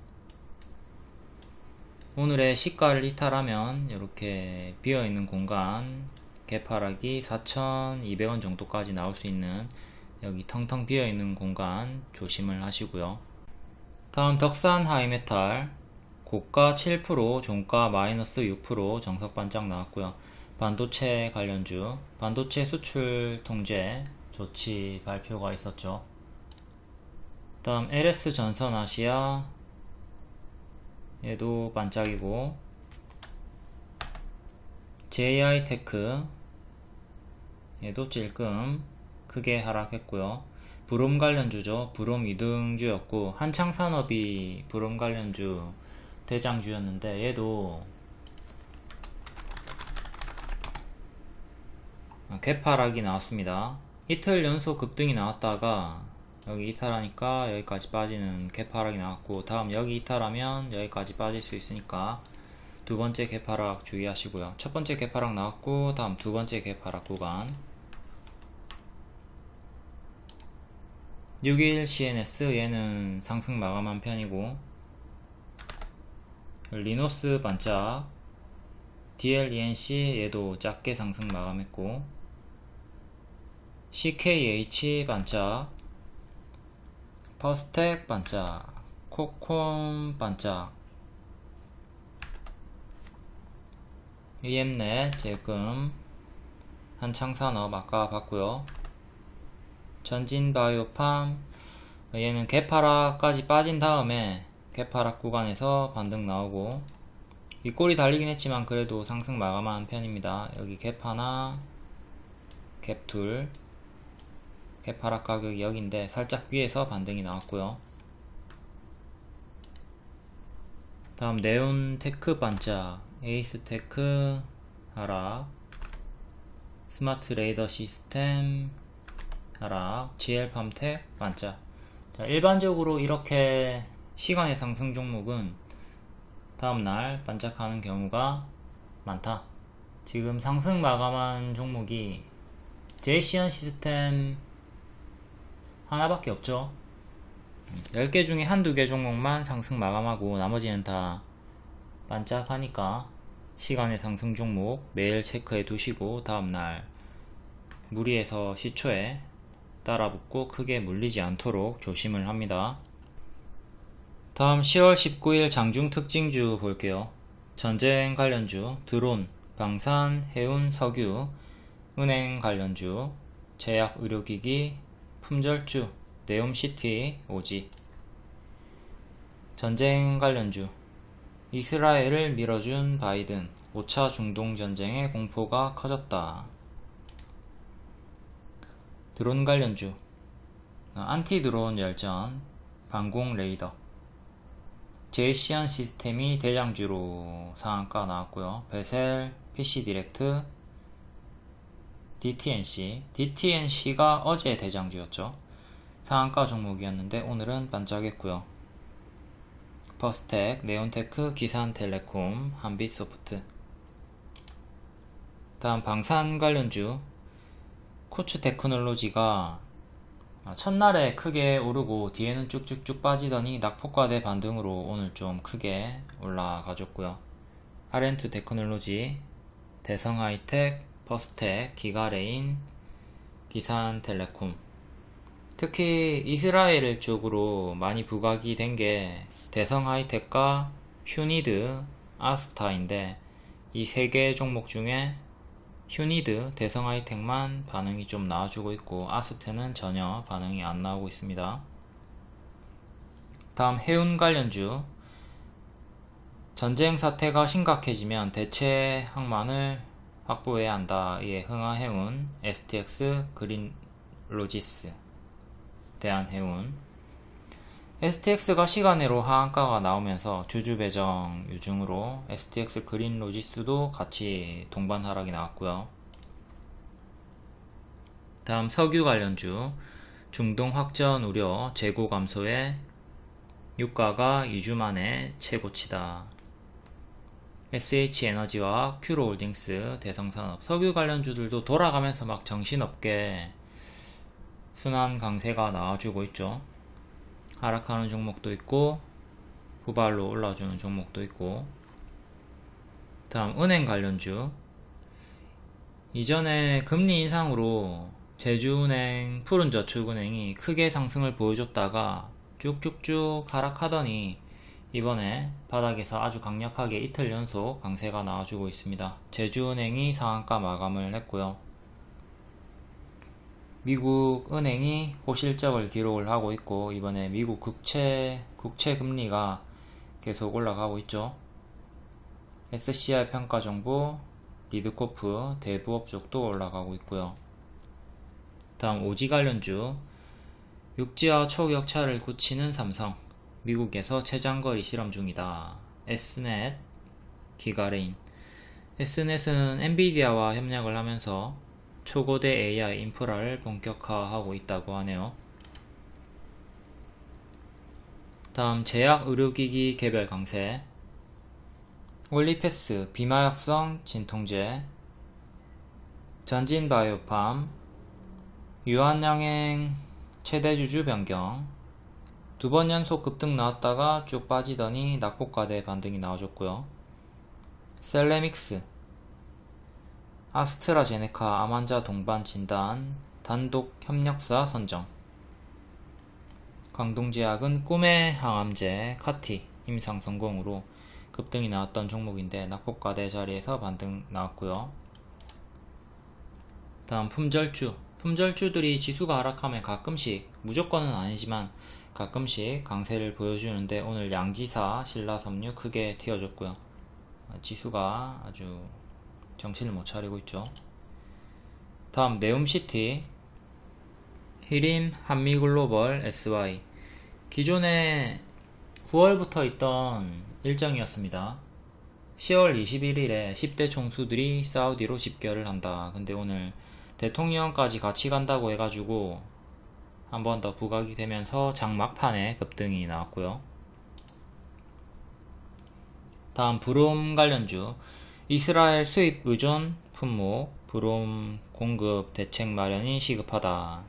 오늘의 시가를 이탈하면 이렇게 비어있는 공간, 갭 하락이 4,200원 정도까지 나올 수 있는 여기 텅텅 비어있는 공간 조심을 하시고요. 다음 덕산 하이메탈, 고가 7%, 종가 마이너스 6% 정석 반짝 나왔고요. 반도체 관련주, 반도체 수출 통제 조치 발표가 있었죠. 다음 LS 전선 아시아, 얘도 반짝이고, JI 테크, 얘도 찔끔 크게 하락했고요. 브롬 관련주죠. 브롬 2등주였고, 한창산업이 브롬 관련주 대장주였는데 얘도 갭 하락이 나왔습니다. 이틀 연속 급등이 나왔다가 여기 이탈하니까 여기까지 빠지는 갭 하락이 나왔고, 다음 여기 이탈하면 여기까지 빠질 수 있으니까 두 번째 갭 하락 주의하시고요. 첫 번째 갭 하락 나왔고, 다음 두 번째 갭 하락 구간. 6일 CNS, 얘는 상승 마감한 편이고, 리노스 반짝, DLENC 얘도 작게 상승 마감했고, CKH 반짝, 퍼스텍 반짝, 코콤 반짝, EM넷 제금, 한창산업 아까 봤고요. 전진바이오팜, 얘는 갭하락까지 빠진 다음에 갭하락 구간에서 반등 나오고, 윗골이 달리긴 했지만 그래도 상승 마감한 편입니다. 여기 갭 하나, 갭 둘, 갭 하락 가격이 여기인데 살짝 위에서 반등이 나왔고요. 다음 네온테크 반짝, 에이스테크 하락, 스마트 레이더 시스템 하락, GL팜텍 반짝. 자, 일반적으로 이렇게 시간의 상승 종목은 다음날 반짝하는 경우가 많다. 지금 상승 마감한 종목이 JCN 시스템 하나밖에 없죠. 10개 중에 한두 개 종목만 상승 마감하고 나머지는 다 반짝하니까 시간의 상승 종목 매일 체크해 두시고 다음날 무리해서 시초에 따라붙고 크게 물리지 않도록 조심을 합니다. 다음 10월 19일 장중 특징주 볼게요. 전쟁 관련주, 드론, 방산, 해운, 석유, 은행 관련주, 제약, 의료기기, 품절주, 네옴시티, 오지. 전쟁 관련주, 이스라엘을 밀어준 바이든, 5차 중동전쟁의 공포가 커졌다. 드론 관련주, 안티드론 열전, 방공 레이더, JCN 시스템이 대장주로 상한가 나왔고요. 베셀, PC디렉트, DTNC가 어제 대장주였죠. 상한가 종목이었는데 오늘은 반짝했고요. 버스텍, 네온테크, 기산텔레콤, 한빛소프트. 다음 방산 관련주, 코츠테크놀로지가 첫날에 크게 오르고 뒤에는 쭉쭉쭉 빠지더니 낙폭과대 반등으로 오늘 좀 크게 올라가줬고요. 하렌투 테크놀로지, 대성하이텍, 버스텍, 기가레인, 기산텔레콤. 특히 이스라엘 쪽으로 많이 부각이 된 게 대성하이텍과 휴니드, 아스타인데 이 세 개 종목 중에 휴니드, 대성하이텍만 반응이 좀 나와주고 있고 아스테는 전혀 반응이 안 나오고 있습니다. 다음 해운 관련주, 전쟁 사태가 심각해지면 대체 항만을 확보해야 한다. 이에 흥하해운, STX, 그린로지스, 대한해운. STX가 시간외로 하한가가 나오면서 주주배정 유중으로 STX 그린로지스도 같이 동반 하락이 나왔고요. 다음 석유 관련주, 중동 확전 우려, 재고 감소에 유가가 2주 만에 최고치다. SH에너지와 큐로홀딩스, 대성산업, 석유 관련주들도 돌아가면서 막 정신없게 순환 강세가 나와주고 있죠. 하락하는 종목도 있고 후발로 올라주는 종목도 있고. 다음 은행 관련주, 이전에 금리 인상으로 제주은행, 푸른저축은행이 크게 상승을 보여줬다가 쭉쭉쭉 하락하더니 이번에 바닥에서 아주 강력하게 이틀 연속 강세가 나와주고 있습니다. 제주은행이 상한가 마감을 했고요. 미국 은행이 고실적을 기록을 하고 있고 이번에 미국 국채 금리가 계속 올라가고 있죠. SCR 평가정보, 리드코프, 대부업 쪽도 올라가고 있고요. 다음 오지 관련주, 육지와 초격차를 굳히는 삼성, 미국에서 최장거리 실험 중이다. Snet, 기가레인. S넷은 엔비디아와 협력을 하면서 초고대 AI 인프라를 본격화하고 있다고 하네요. 다음 제약 의료기기 개별 강세, 올리패스, 비마약성 진통제, 전진바이오팜, 유한양행 최대주주 변경. 두 번 연속 급등 나왔다가 쭉 빠지더니 낙폭과대 반등이 나와줬고요. 셀레믹스, 아스트라제네카 암환자 동반 진단, 단독 협력사 선정. 광동제약은 꿈의 항암제 카티 임상 성공으로 급등이 나왔던 종목인데 낙폭과대 자리에서 반등 나왔고요. 다음 품절주들이 지수가 하락하면 가끔씩, 무조건은 아니지만 가끔씩 강세를 보여주는데 오늘 양지사, 신라섬유 크게 튀어줬고요. 지수가 아주 정신을 못 차리고 있죠. 다음 네옴시티, 히림, 한미글로벌, SY. 기존에 9월부터 있던 일정이었습니다. 10월 21일에 10대 총수들이 사우디로 집결을 한다. 근데 오늘 대통령까지 같이 간다고 해가지고 한 번 더 부각이 되면서 장막판에 급등이 나왔고요. 다음 브롬 관련주. 이스라엘 수입 의존 품목 브롬 공급 대책 마련이 시급하다.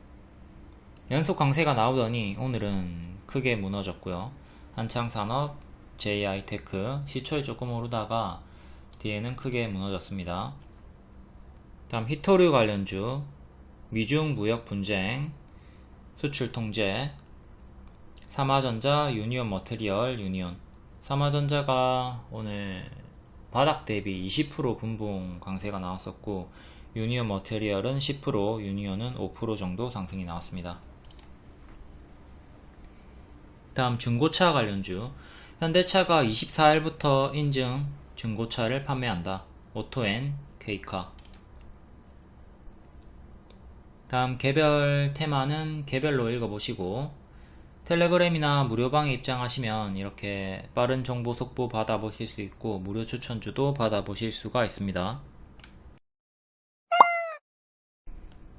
연속 강세가 나오더니 오늘은 크게 무너졌고요. 한창산업, JI테크 시초에 조금 오르다가 뒤에는 크게 무너졌습니다. 다음 히토류 관련주. 미중 무역 분쟁, 수출 통제, 삼화전자, 유니온 머티리얼, 유니온. 삼화전자가 오늘 바닥 대비 20% 분봉 강세가 나왔었고, 유니온 머티리얼은 10%, 유니온은 5% 정도 상승이 나왔습니다. 다음 중고차 관련주. 현대차가 24일부터 인증 중고차를 판매한다. 오토앤, K카. 다음 개별 테마는 개별로 읽어보시고, 텔레그램이나 무료방에 입장하시면 이렇게 빠른 정보 속보 받아보실 수 있고 무료 추천주도 받아보실 수가 있습니다.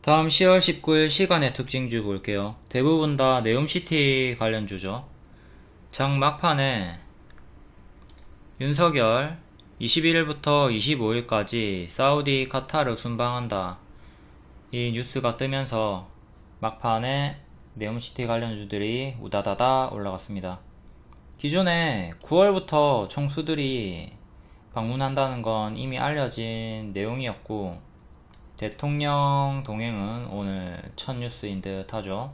다음 10월 19일 시간의 특징주 볼게요. 대부분 다 네옴시티 관련주죠. 장 막판에 윤석열 21일부터 25일까지 사우디 카타르 순방한다, 이 뉴스가 뜨면서 막판에 네옴시티 관련주들이 우다다다 올라갔습니다. 기존에 9월부터 총수들이 방문한다는 건 이미 알려진 내용이었고, 대통령 동행은 오늘 첫 뉴스인 듯 하죠.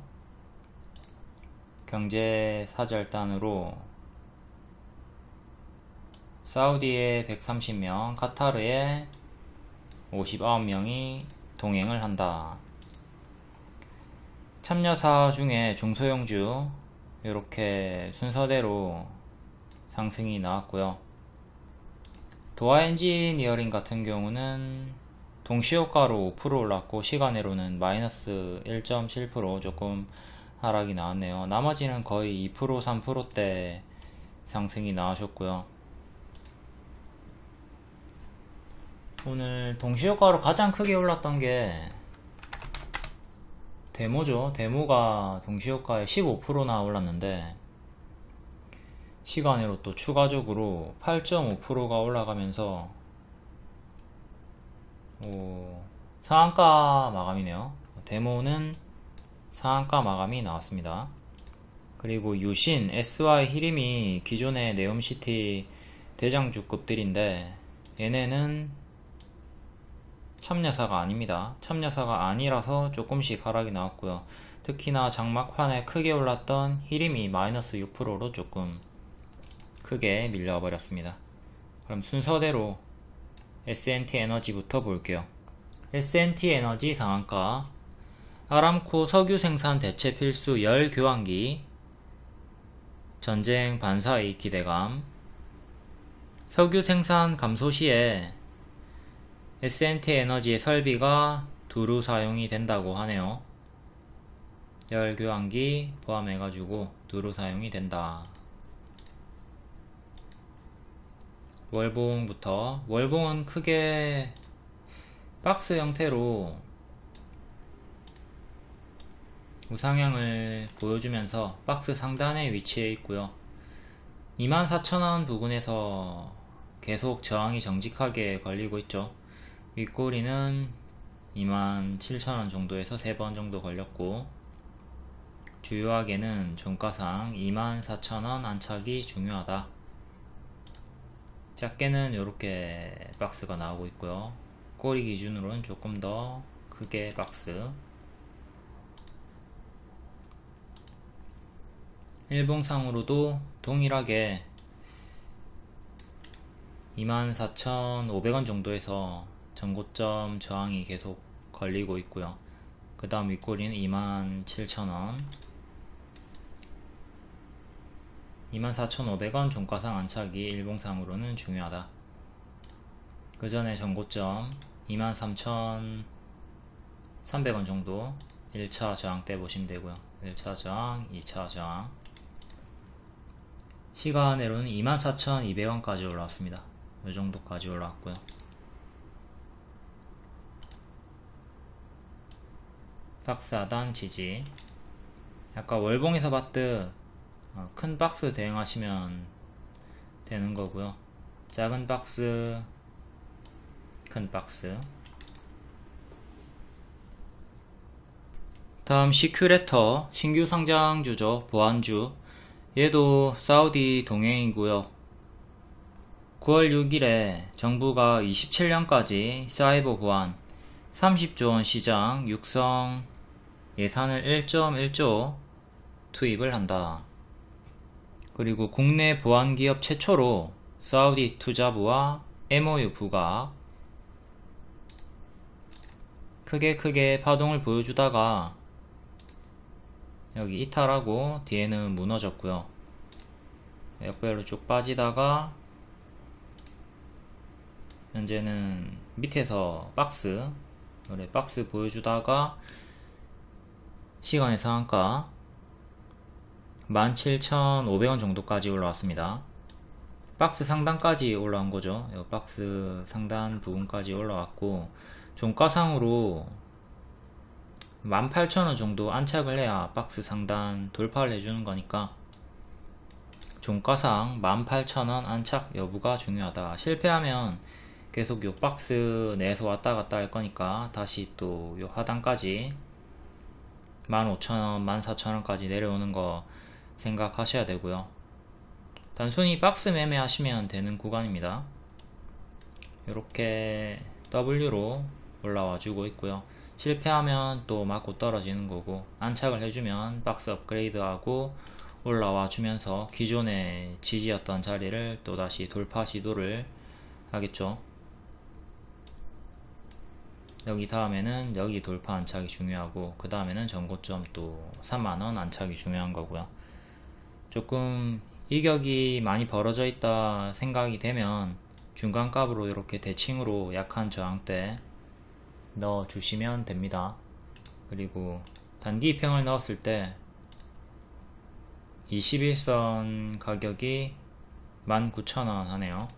경제 사절단으로 사우디에 130명, 카타르에 59명이 동행을 한다. 참여사 중에 중소형주 이렇게 순서대로 상승이 나왔고요. 도화 엔지니어링 같은 경우는 동시효과로 5% 올랐고 시간으로는 마이너스 1.7% 조금 하락이 나왔네요. 나머지는 거의 2% 3%대 상승이 나오셨고요. 오늘 동시효과로 가장 크게 올랐던 게 데모죠. 데모가 동시효과에 15%나 올랐는데 시간으로 또 추가적으로 8.5%가 올라가면서 상한가 마감이네요. 데모는 상한가 마감이 나왔습니다. 그리고 유신, SY 히림이 기존의 네옴시티 대장주급들인데 얘네는 참여사가 아닙니다. 참여사가 아니라서 조금씩 하락이 나왔고요. 특히나 장막판에 크게 올랐던 히림이 마이너스 6%로 조금 크게 밀려와 버렸습니다. 그럼 순서대로 S&T 에너지부터 볼게요. S&T 에너지 상한가. 아람코 석유 생산 대체 필수 열 교환기. 전쟁 반사이익 기대감. 석유 생산 감소 시에 S&T 에너지의 설비가 두루 사용이 된다고 하네요. 열 교환기 포함해가지고 두루 사용이 된다. 월봉부터. 월봉은 크게 박스 형태로 우상향을 보여주면서 박스 상단에 위치해 있고요. 24,000원 부근에서 계속 저항이 정직하게 걸리고 있죠. 윗꼬리는 27,000원 정도에서 3번 정도 걸렸고, 주요하게는 종가상 24,000원 안착이 중요하다. 작게는 이렇게 박스가 나오고 있고요. 꼬리 기준으로는 조금 더 크게 박스. 일봉상으로도 동일하게 24,500원 정도에서 전고점 저항이 계속 걸리고 있고요. 그 다음 윗꼬리는 27,000원, 24,500원 종가상 안착이 일봉상으로는 중요하다. 그 전에 전고점 23,300원 정도 1차 저항대 보시면 되고요. 1차 저항, 2차 저항. 시간으로는 24,200원까지 올라왔습니다. 이 정도까지 올라왔고요. 박스 하단 지지. 아까 월봉에서 봤듯 큰 박스 대응하시면 되는 거고요. 작은 박스, 큰 박스. 다음 시큐레터, 신규 상장주죠. 보안주. 얘도 사우디 동행이고요. 9월 6일에 정부가 27년까지 사이버 보안 30조 원 시장 육성 예산을 1.1조 투입을 한다. 그리고 국내 보안기업 최초로 사우디 투자부와 MOU 부가 크게 파동을 보여주다가 여기 이탈하고 뒤에는 무너졌고요. 역배열로 쭉 빠지다가 현재는 밑에서 박스 보여주다가 시간의 상한가 17,500원 정도까지 올라왔습니다. 박스 상단까지 올라온 거죠. 박스 상단 부분까지 올라왔고 종가상으로 18,000원 정도 안착을 해야 박스 상단 돌파를 해주는 거니까 종가상 18,000원 안착 여부가 중요하다. 실패하면 계속 요 박스 내에서 왔다 갔다 할 거니까 다시 또 요 하단까지 15,000원, 14,000원까지 내려오는 거 생각하셔야 되고요. 단순히 박스 매매 하시면 되는 구간입니다. 이렇게 W로 올라와 주고 있고요. 실패하면 또 맞고 떨어지는 거고, 안착을 해주면 박스 업그레이드하고 올라와 주면서 기존의 지지였던 자리를 또다시 돌파 시도를 하겠죠. 여기 다음에는 여기 돌파 안착이 중요하고, 그 다음에는 전고점 또 3만원 안착이 중요한 거고요. 조금 이격이 많이 벌어져 있다 생각이 되면 중간값으로 이렇게 대칭으로 약한 저항대 넣어 주시면 됩니다. 그리고 단기 입형을 넣었을 때 21선 가격이 19,000원 하네요.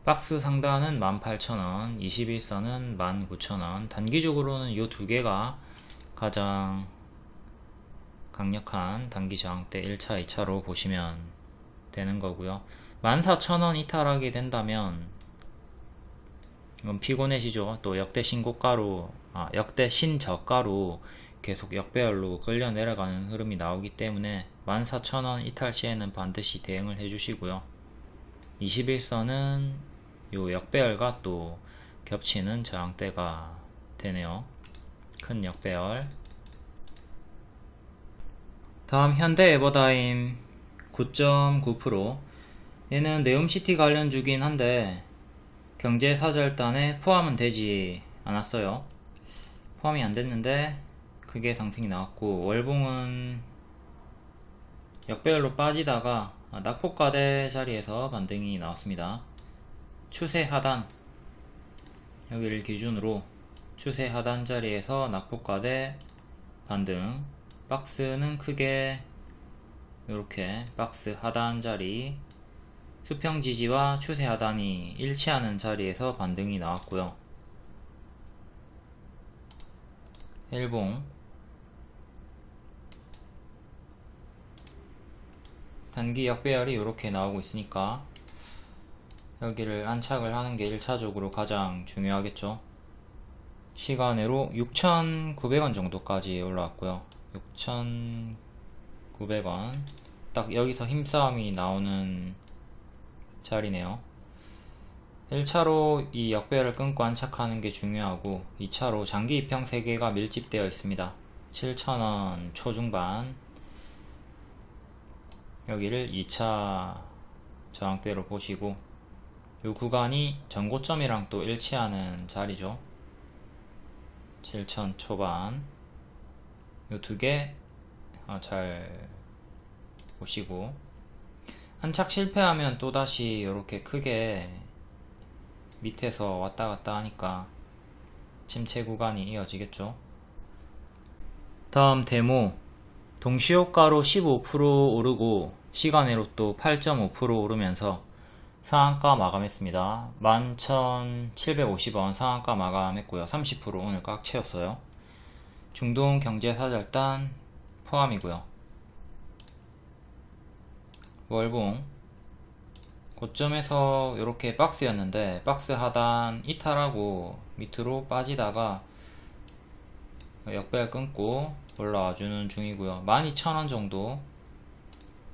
박스 상단은 18,000원, 21선은 19,000원. 단기적으로는 이 두 개가 가장 강력한 단기 저항대 1차, 2차로 보시면 되는 거고요. 14,000원 이탈하게 된다면 이건 피곤해지죠. 또 역대 신고가로, 역대 신저가로 계속 역배열로 끌려 내려가는 흐름이 나오기 때문에 14,000원 이탈 시에는 반드시 대응을 해주시고요. 21선은 요 역배열과 또 겹치는 저항대가 되네요. 큰 역배열. 다음 현대 에버다임 9.9%. 얘는 네옴시티 관련주긴 한데 경제사절단에 포함은 되지 않았어요. 포함이 안 됐는데 크게 상승이 나왔고, 월봉은 역배열로 빠지다가 낙폭과대 자리에서 반등이 나왔습니다. 추세 하단, 여기를 기준으로 추세 하단 자리에서 낙폭과대 반등. 박스는 크게 이렇게 박스 하단 자리, 수평 지지와 추세 하단이 일치하는 자리에서 반등이 나왔고요. 일봉 단기 역배열이 이렇게 나오고 있으니까 여기를 안착을 하는 게 1차적으로 가장 중요하겠죠. 시간으로 6,900원 정도까지 올라왔고요. 6,900원 딱 여기서 힘싸움이 나오는 자리네요. 1차로 이 역배열을 끊고 안착하는 게 중요하고, 2차로 장기 입형 3개가 밀집되어 있습니다. 7,000원 초중반, 여기를 2차 저항대로 보시고, 이 구간이 전고점이랑 또 일치하는 자리죠. 7,000 초반, 이 두 개 잘 보시고, 안착 실패하면 또다시 이렇게 크게 밑에서 왔다 갔다 하니까 침체 구간이 이어지겠죠. 다음 데모, 동시효과로 15% 오르고 시간으로 또 8.5% 오르면서 상한가 마감했습니다. 11,750원 상한가 마감했고요. 30% 오늘 꽉 채웠어요. 중동 경제사절단 포함이고요. 월봉 고점에서 이렇게 박스였는데 박스 하단 이탈하고 밑으로 빠지다가 역배열 끊고 올라와주는 중이고요. 12,000원 정도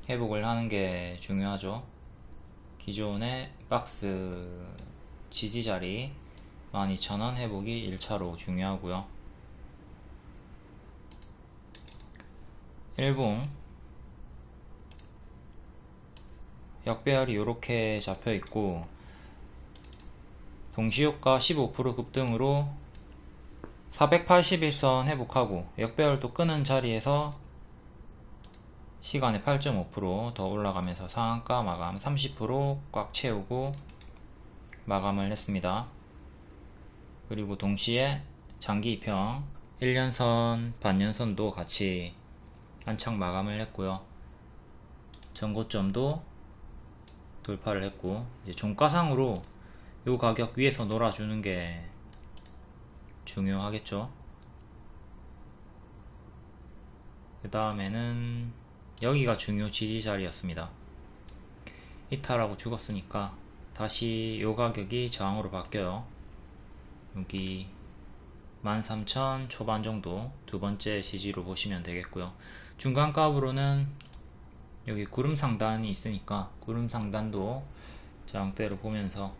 회복을 하는 게 중요하죠. 기존의 박스 지지자리 12,000원 회복이 1차로 중요하고요. 일봉 역배열이 이렇게 잡혀있고 동시효과 15% 급등으로 481선 회복하고 역배열도 끄는 자리에서 시간에 8.5% 더 올라가면서 상한가 마감 30% 꽉 채우고 마감을 했습니다. 그리고 동시에 장기 이평 1년선 반년선도 같이 안착 마감을 했고요. 전고점도 돌파를 했고 이제 종가상으로 요 가격 위에서 놀아주는 게 중요하겠죠. 그 다음에는 여기가 중요 지지 자리였습니다. 이탈하고 죽었으니까 다시 요 가격이 저항으로 바뀌어요. 여기 13,000 초반 정도 두 번째 지지로 보시면 되겠고요. 중간값으로는 여기 구름 상단이 있으니까 구름 상단도 저항대로 보면서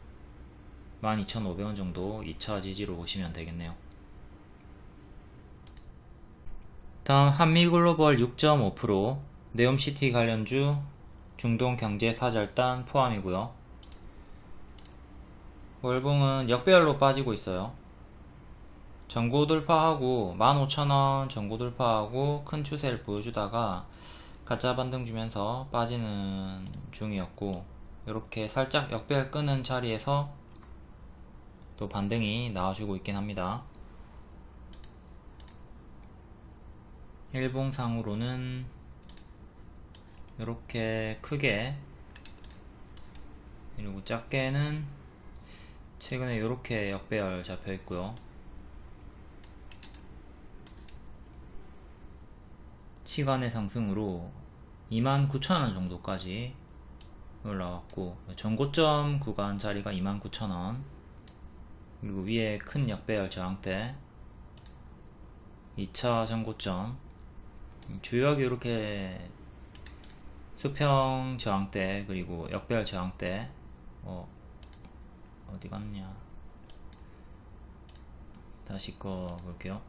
12,500원 정도 2차 지지로 보시면 되겠네요. 다음 한미글로벌 6.5%, 네옴시티 관련주 중동경제사절단 포함이고요. 월봉은 역배열로 빠지고 있어요. 전고 돌파하고 15,000원 전고 돌파하고 큰 추세를 보여주다가 가짜 반등 주면서 빠지는 중이었고, 이렇게 살짝 역배열 끄는 자리에서 또 반등이 나와주고 있긴 합니다. 일봉상으로는 이렇게 크게, 그리고 작게는 최근에 이렇게 역배열 잡혀 있고요. 시간의 상승으로 29,000원 정도까지 올라왔고, 전고점 구간 자리가 29,000원, 그리고 위에 큰 역배열 저항대 2차 전고점, 주요하게 이렇게 수평 저항대 그리고 역배열 저항대 어디 갔냐, 다시 꺼 볼게요.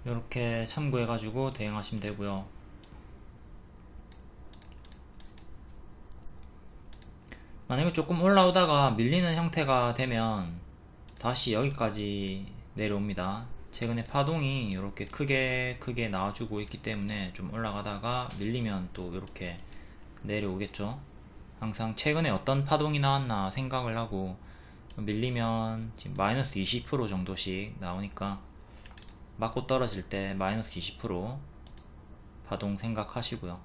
이렇게 참고해 가지고 대응하시면 되고요. 만약에 조금 올라오다가 밀리는 형태가 되면 다시 여기까지 내려옵니다. 최근에 파동이 이렇게 크게 나와주고 있기 때문에 좀 올라가다가 밀리면 또 이렇게 내려오겠죠. 항상 최근에 어떤 파동이 나왔나 생각을 하고, 밀리면 지금 마이너스 20% 정도씩 나오니까 맞고 떨어질 때 마이너스 20% 파동 생각하시고요.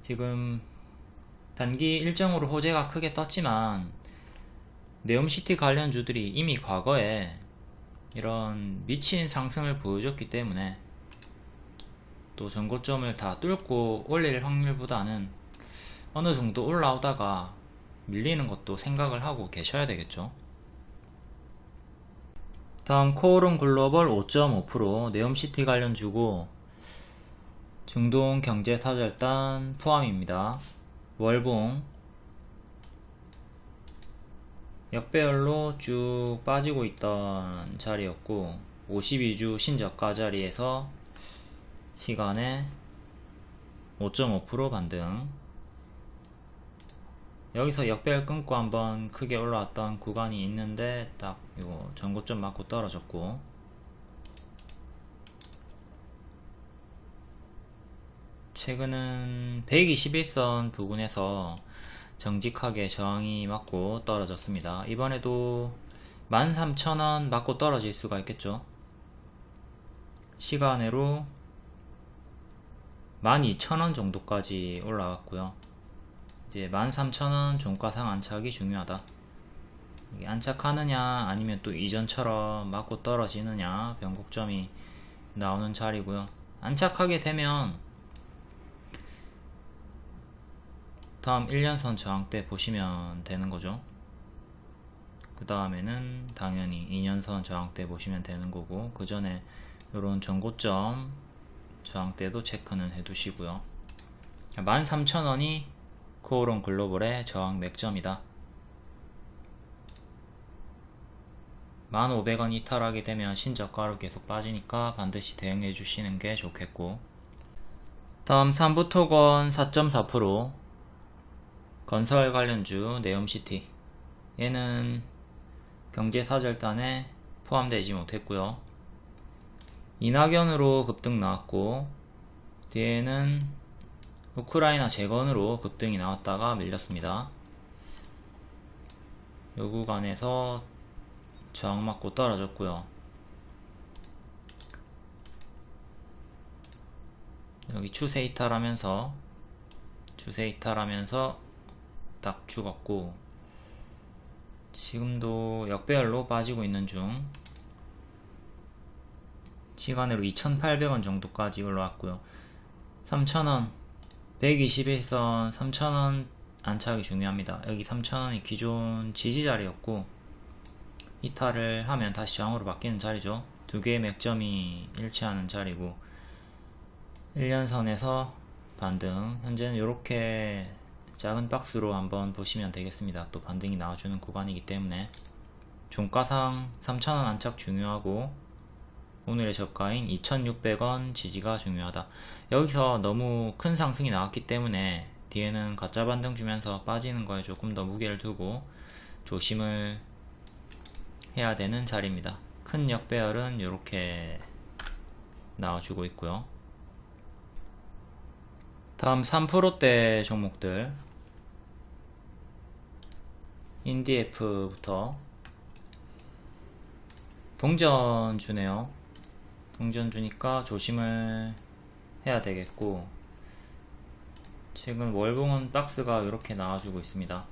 지금 단기 일정으로 호재가 크게 떴지만 네옴시티 관련주들이 이미 과거에 이런 미친 상승을 보여줬기 때문에 또 전고점을 다 뚫고 올릴 확률보다는 어느 정도 올라오다가 밀리는 것도 생각을 하고 계셔야 되겠죠. 다음 코오롱 글로벌 5.5%, 네옴시티 관련주고 중동 경제사절단 포함입니다. 월봉 역배열로 쭉 빠지고 있던 자리였고, 52주 신저가 자리에서 시간에 5.5% 반등, 여기서 역배열 끊고 한번 크게 올라왔던 구간이 있는데 딱 이거 전고점 맞고 떨어졌고, 최근은 121선 부근에서 정직하게 저항이 맞고 떨어졌습니다. 이번에도 13,000원 맞고 떨어질 수가 있겠죠. 시간으로 12,000원 정도까지 올라왔고요. 이제 13,000원 종가상 안착이 중요하다. 이게 안착하느냐 아니면 또 이전처럼 맞고 떨어지느냐 변곡점이 나오는 자리고요. 안착하게 되면 다음 1년선 저항대 보시면 되는 거죠. 그 다음에는 당연히 2년선 저항대 보시면 되는 거고, 그 전에 이런 전고점 저항대도 체크는 해 두시고요. 13,000원이 코오롱 글로벌의 저항 맥점이다. 1,500원 이탈하게 되면 신저가로 계속 빠지니까 반드시 대응해 주시는 게 좋겠고, 다음 삼부토건 4.4%, 건설 관련주 네옴시티, 얘는 경제사절단에 포함되지 못했고요. 이낙연으로 급등 나왔고, 뒤에는 우크라이나 재건으로 급등이 나왔다가 밀렸습니다. 요 구간에서 저항 맞고 떨어졌고요. 여기 추세 이탈하면서 딱 죽었고, 지금도 역배열로 빠지고 있는 중. 시간으로 2,800원 정도까지 올라왔고요. 3,000원 121선 3,000원 안착이 중요합니다. 여기 3,000원이 기존 지지자리였고, 이탈을 하면 다시 저항으로 바뀌는 자리죠. 두 개의 맥점이 일치하는 자리고, 1년선에서 반등, 현재는 이렇게 작은 박스로 한번 보시면 되겠습니다. 또 반등이 나와주는 구간이기 때문에 종가상 3,000원 안착 중요하고, 오늘의 저가인 2,600원 지지가 중요하다. 여기서 너무 큰 상승이 나왔기 때문에 뒤에는 가짜 반등 주면서 빠지는 거에 조금 더 무게를 두고 조심을 해야 되는 자리입니다. 큰 역배열은 이렇게 나와주고 있고요. 다음 3%대 종목들, 인디에프부터. 동전주네요. 동전주니까 조심을 해야 되겠고, 지금 월봉은 박스가 이렇게 나와주고 있습니다.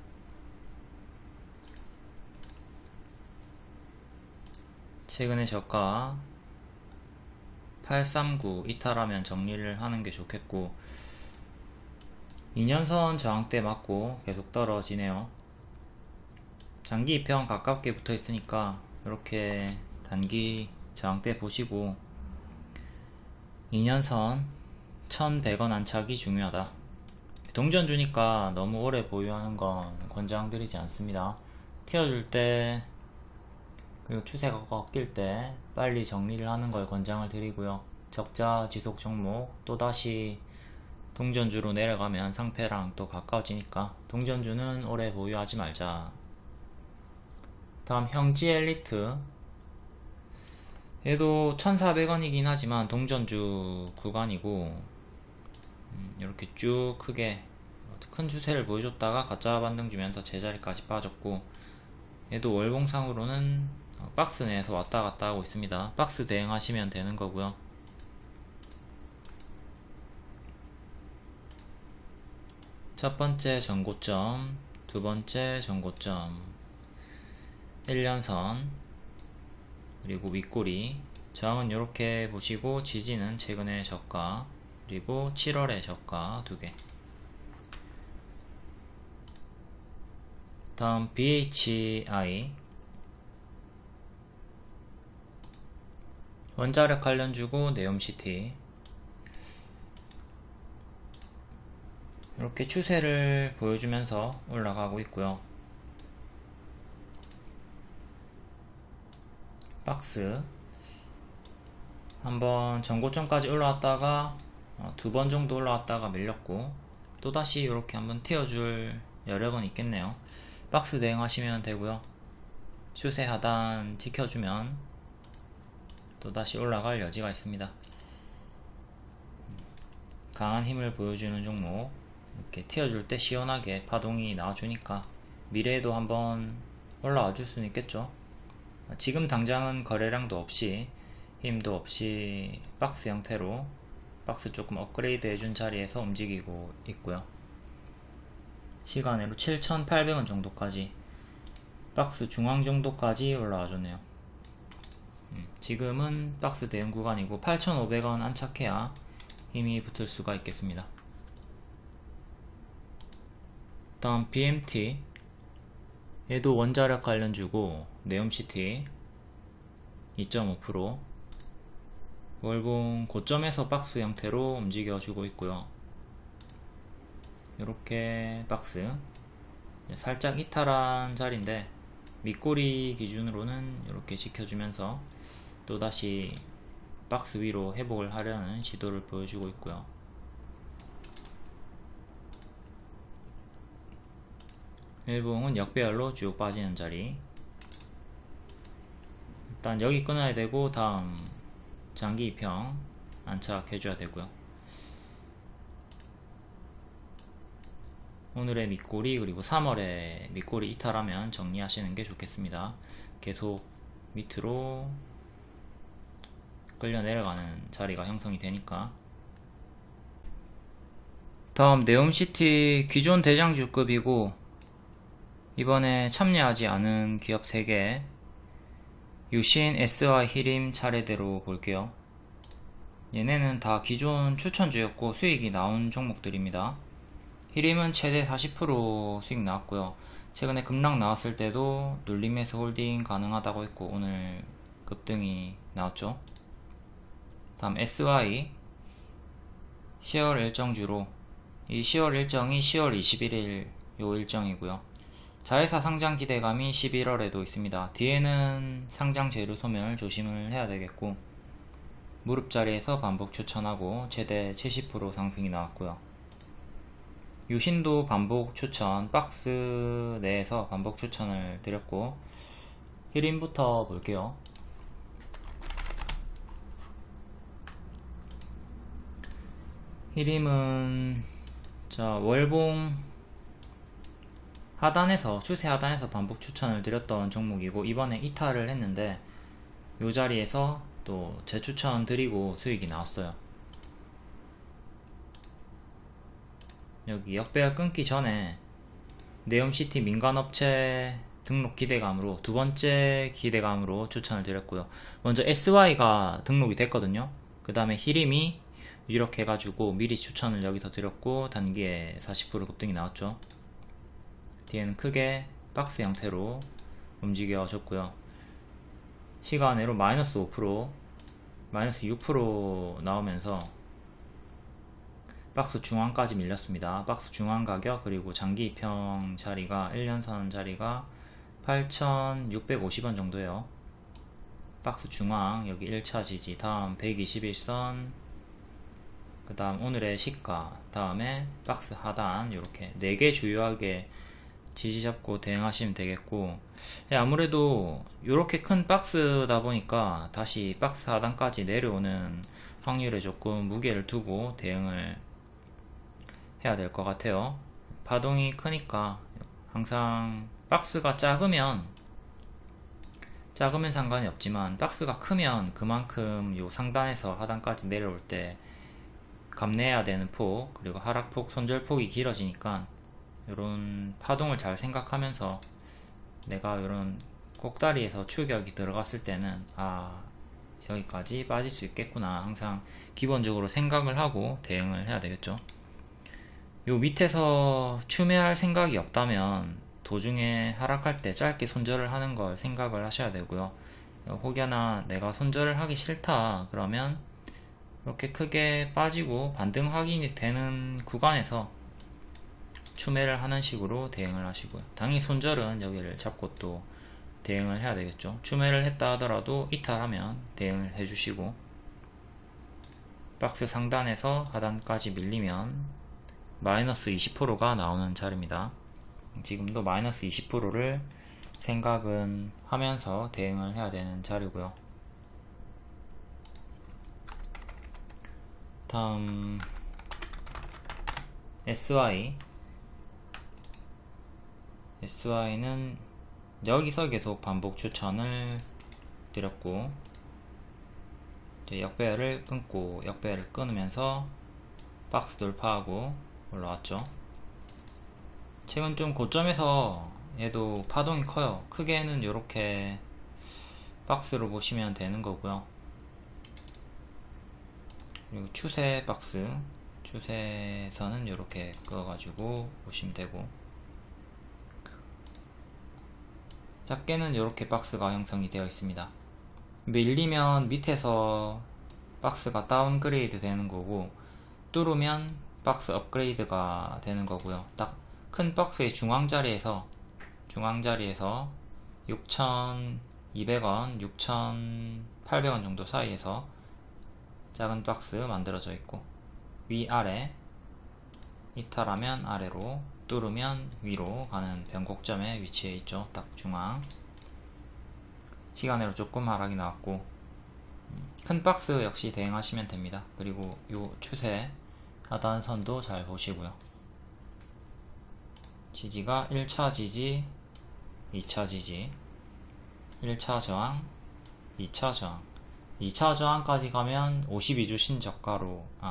최근의 저가 839 이탈하면 정리를 하는 게 좋겠고, 2년선 저항대 맞고 계속 떨어지네요. 장기 이평 가깝게 붙어 있으니까 이렇게 단기 저항대 보시고, 2년선 1,100원 안착이 중요하다. 동전주니까 너무 오래 보유하는 건 권장드리지 않습니다. 튀어줄 때, 그리고 추세가 꺾일 때 빨리 정리를 하는 걸 권장을 드리고요. 적자 지속 종목 또다시 동전주로 내려가면 상패랑 또 가까워지니까 동전주는 오래 보유하지 말자. 다음 형지 엘리트, 얘도 1,400원이긴 하지만 동전주 구간이고, 이렇게 쭉 크게 큰 추세를 보여줬다가 가짜 반등 주면서 제자리까지 빠졌고, 얘도 월봉상으로는 박스 내에서 왔다 갔다 하고 있습니다. 박스 대응하시면 되는 거고요. 첫 번째 전고점, 두 번째 전고점, 1년선, 그리고 윗꼬리. 저항은 이렇게 보시고, 지지는 최근의 저가, 그리고 7월의 저가 두 개. 다음 BHI, 원자력 관련주고 네옴시티. 이렇게 추세를 보여주면서 올라가고 있고요. 박스 한번 전고점까지 올라왔다가 두 번 정도 올라왔다가 밀렸고, 또다시 이렇게 한번 튀어줄 여력은 있겠네요. 박스 대응하시면 되고요. 추세 하단 지켜주면 또다시 올라갈 여지가 있습니다. 강한 힘을 보여주는 종목, 이렇게 튀어줄 때 시원하게 파동이 나와주니까 미래에도 한번 올라와 줄 수는 있겠죠. 지금 당장은 거래량도 없이, 힘도 없이 박스 형태로 박스 조금 업그레이드 해준 자리에서 움직이고 있고요. 시간으로 7,800원 정도까지, 박스 중앙 정도까지 올라와 줬네요. 지금은 박스 대응 구간이고 8,500원 안착해야 힘이 붙을 수가 있겠습니다. 다음 BMT 얘도 원자력 관련주고 네옴시티 2.5%, 월봉 고점에서 박스 형태로 움직여주고 있고요. 이렇게 박스 살짝 이탈한 자리인데 밑꼬리 기준으로는 이렇게 지켜주면서 또다시 박스 위로 회복을 하려는 시도를 보여주고 있고요. 일봉은 역배열로 쭉 빠지는 자리. 일단 여기 끊어야 되고 다음 장기 입형 안착해줘야 되고요. 오늘의 밑꼬리 그리고 3월에 밑꼬리 이탈하면 정리하시는 게 좋겠습니다. 계속 밑으로 끌려 내려가는 자리가 형성이 되니까. 다음 네옴시티 기존 대장주급이고 이번에 참여하지 않은 기업 3개, 유신, S와 히림 차례대로 볼게요. 얘네는 다 기존 추천주였고 수익이 나온 종목들입니다. 히림은 최대 40% 수익 나왔고요. 최근에 급락 나왔을 때도 눌림에서 홀딩 가능하다고 했고 오늘 급등이 나왔죠. 다음 SY 10월 일정주로, 이 10월 일정이 10월 21일 요 일정이고요. 자회사 상장 기대감이 11월에도 있습니다. 뒤에는 상장 재료 소멸 조심을 해야 되겠고, 무릎 자리에서 반복 추천하고 최대 70% 상승이 나왔고요. 유신도 반복 추천, 박스 내에서 반복 추천을 드렸고, 히림부터 볼게요. 히림은 월봉 하단에서, 추세 하단에서 반복 추천을 드렸던 종목이고 이번에 이탈을 했는데 이 자리에서 또 재추천 드리고 수익이 나왔어요. 여기 역배열 끊기 전에 네옴시티 민간업체 등록 기대감으로, 두 번째 기대감으로 추천을 드렸고요. 먼저 SY가 등록이 됐거든요. 그 다음에 히림이 이렇게 해가지고 미리 추천을 여기서 드렸고 단기에 40% 급등이 나왔죠. 뒤에는 크게 박스 형태로 움직여졌고요. 시간으로 마이너스 5%, 마이너스 6% 나오면서 박스 중앙까지 밀렸습니다. 박스 중앙 가격 그리고 장기 입형 자리가 1년선 자리가 8,650원 정도예요. 박스 중앙 여기 1차 지지, 다음 121선, 그 다음 오늘의 시가, 다음에 박스 하단, 이렇게 4개 주요하게 지지 잡고 대응하시면 되겠고, 아무래도 이렇게 큰 박스다 보니까 다시 박스 하단까지 내려오는 확률에 조금 무게를 두고 대응을 해야 될 것 같아요. 파동이 크니까 항상 박스가 작으면 상관이 없지만 박스가 크면 그만큼 요 상단에서 하단까지 내려올 때 감내해야 되는 폭, 그리고 하락폭, 손절폭이 길어지니까 이런 파동을 잘 생각하면서 내가 이런 꼭다리에서 추격이 들어갔을 때는 여기까지 빠질 수 있겠구나, 항상 기본적으로 생각을 하고 대응을 해야 되겠죠. 요 밑에서 추매할 생각이 없다면 도중에 하락할 때 짧게 손절을 하는 걸 생각을 하셔야 되고요. 혹여나 내가 손절을 하기 싫다 그러면 이렇게 크게 빠지고 반등 확인이 되는 구간에서 추매를 하는 식으로 대응을 하시고요. 당연히 손절은 여기를 잡고 또 대응을 해야 되겠죠. 추매를 했다 하더라도 이탈하면 대응을 해주시고, 박스 상단에서 하단까지 밀리면 마이너스 20%가 나오는 자리입니다. 지금도 마이너스 20%를 생각은 하면서 대응을 해야 되는 자리고요. 다음 SY는 여기서 계속 반복 추천을 드렸고 역배열을 끊고 역배열을 끊으면서 박스 돌파하고 올라왔죠. 최근 좀 고점에서 얘도 파동이 커요. 크게는 이렇게 박스로 보시면 되는 거고요. 그리고 추세 박스, 추세선은 이렇게 그어가지고 보시면 되고, 작게는 이렇게 박스가 형성이 되어 있습니다. 밀리면 밑에서 박스가 다운그레이드 되는 거고, 뚫으면 박스 업그레이드가 되는 거고요. 딱 큰 박스의 중앙자리에서 6,200원, 6,800원 정도 사이에서 작은 박스 만들어져 있고, 위아래 이탈하면 아래로, 뚫으면 위로 가는 변곡점에 위치해 있죠. 딱 중앙. 시간으로 조금 하락이 나왔고, 큰 박스 역시 대응하시면 됩니다. 그리고 요 추세 하단선도 잘 보시고요. 지지가 1차 지지, 2차 지지, 1차 저항, 2차 저항, 2차 저항까지 가면 52주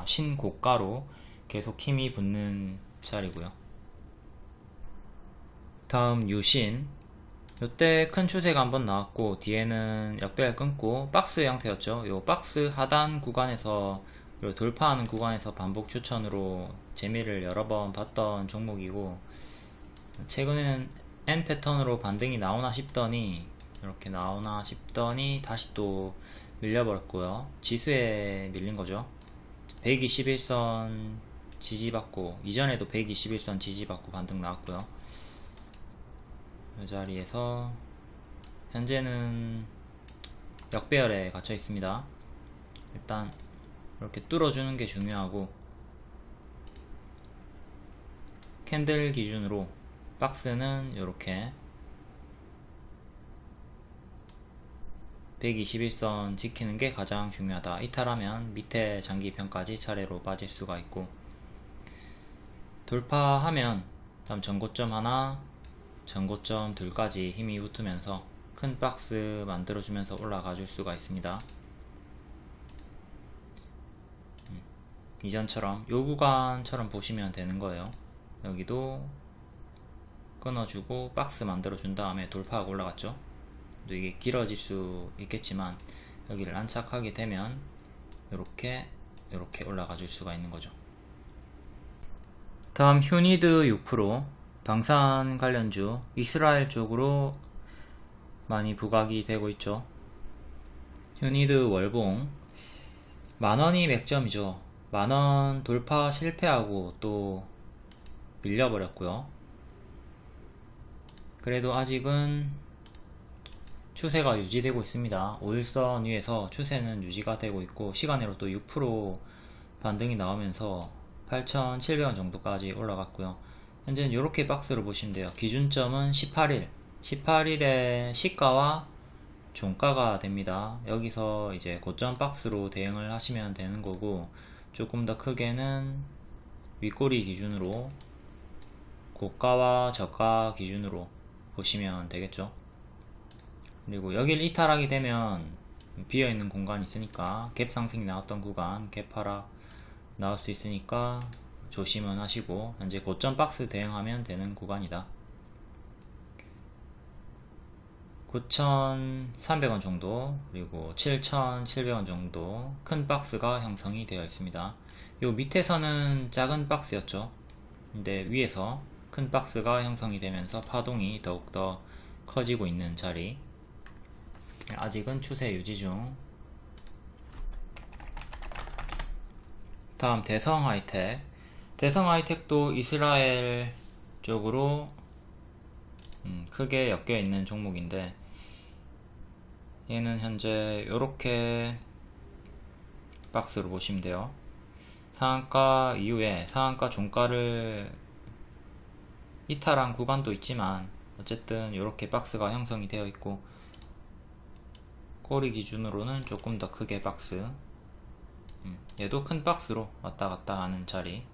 신고가로 계속 힘이 붙는 자리고요. 다음 유신. 요때 큰 추세가 한번 나왔고, 뒤에는 역배열 끊고 박스 형태였죠. 요 박스 하단 구간에서, 요 돌파하는 구간에서 반복 추천으로 재미를 여러 번 봤던 종목이고, 최근에는 N 패턴으로 반등이 나오나 싶더니, 이렇게 나오나 싶더니 다시 또 밀려버렸고요. 지수에 밀린 거죠. 121선 지지받고, 이전에도 121선 지지받고 반등 나왔고요. 이 자리에서 현재는 역배열에 갇혀 있습니다. 일단 이렇게 뚫어주는 게 중요하고, 캔들 기준으로 박스는 이렇게 121선 지키는 게 가장 중요하다. 이탈하면 밑에 장기편까지 차례로 빠질 수가 있고, 돌파하면 다음 전고점 하나, 전고점 둘까지 힘이 붙으면서 큰 박스 만들어주면서 올라가 줄 수가 있습니다. 이전처럼 요 구간처럼 보시면 되는 거예요. 여기도 끊어주고 박스 만들어준 다음에 돌파하고 올라갔죠. 또 이게 길어질 수 있겠지만 여기를 안착하게 되면 이렇게 올라가 줄 수가 있는 거죠. 다음 휴니드 6%, 방산 관련주 이스라엘 쪽으로 많이 부각이 되고 있죠. 휴니드 월봉 만원이 맥점이죠. 만원 돌파 실패하고 또 밀려버렸고요. 그래도 아직은 추세가 유지되고 있습니다. 5일선 위에서 추세는 유지가 되고 있고, 시간으로 또 6% 반등이 나오면서 8,700원 정도까지 올라갔고요. 현재는 이렇게 박스로 보시면 돼요. 기준점은 18일의 시가와 종가가 됩니다. 여기서 이제 고점 박스로 대응을 하시면 되는 거고, 조금 더 크게는 윗꼬리 기준으로 고가와 저가 기준으로 보시면 되겠죠. 그리고 여길 이탈하게 되면 비어있는 공간이 있으니까, 갭 상승이 나왔던 구간 갭 하락 나올 수 있으니까 조심은 하시고, 현재 고점 박스 대응하면 되는 구간이다. 9,300원 정도, 그리고 7,700원 정도 큰 박스가 형성이 되어 있습니다. 요 밑에서는 작은 박스였죠. 근데 위에서 큰 박스가 형성이 되면서 파동이 더욱더 커지고 있는 자리. 아직은 추세 유지 중. 다음 대성 하이텍. 대성 하이텍도 이스라엘 쪽으로 크게 엮여 있는 종목인데, 얘는 현재 이렇게 박스로 보시면 돼요. 상한가 이후에 상한가 종가를 이탈한 구간도 있지만, 어쨌든 이렇게 박스가 형성이 되어 있고, 꼬리 기준으로는 조금 더 크게 박스, 얘도 큰 박스로 왔다 갔다 하는 자리.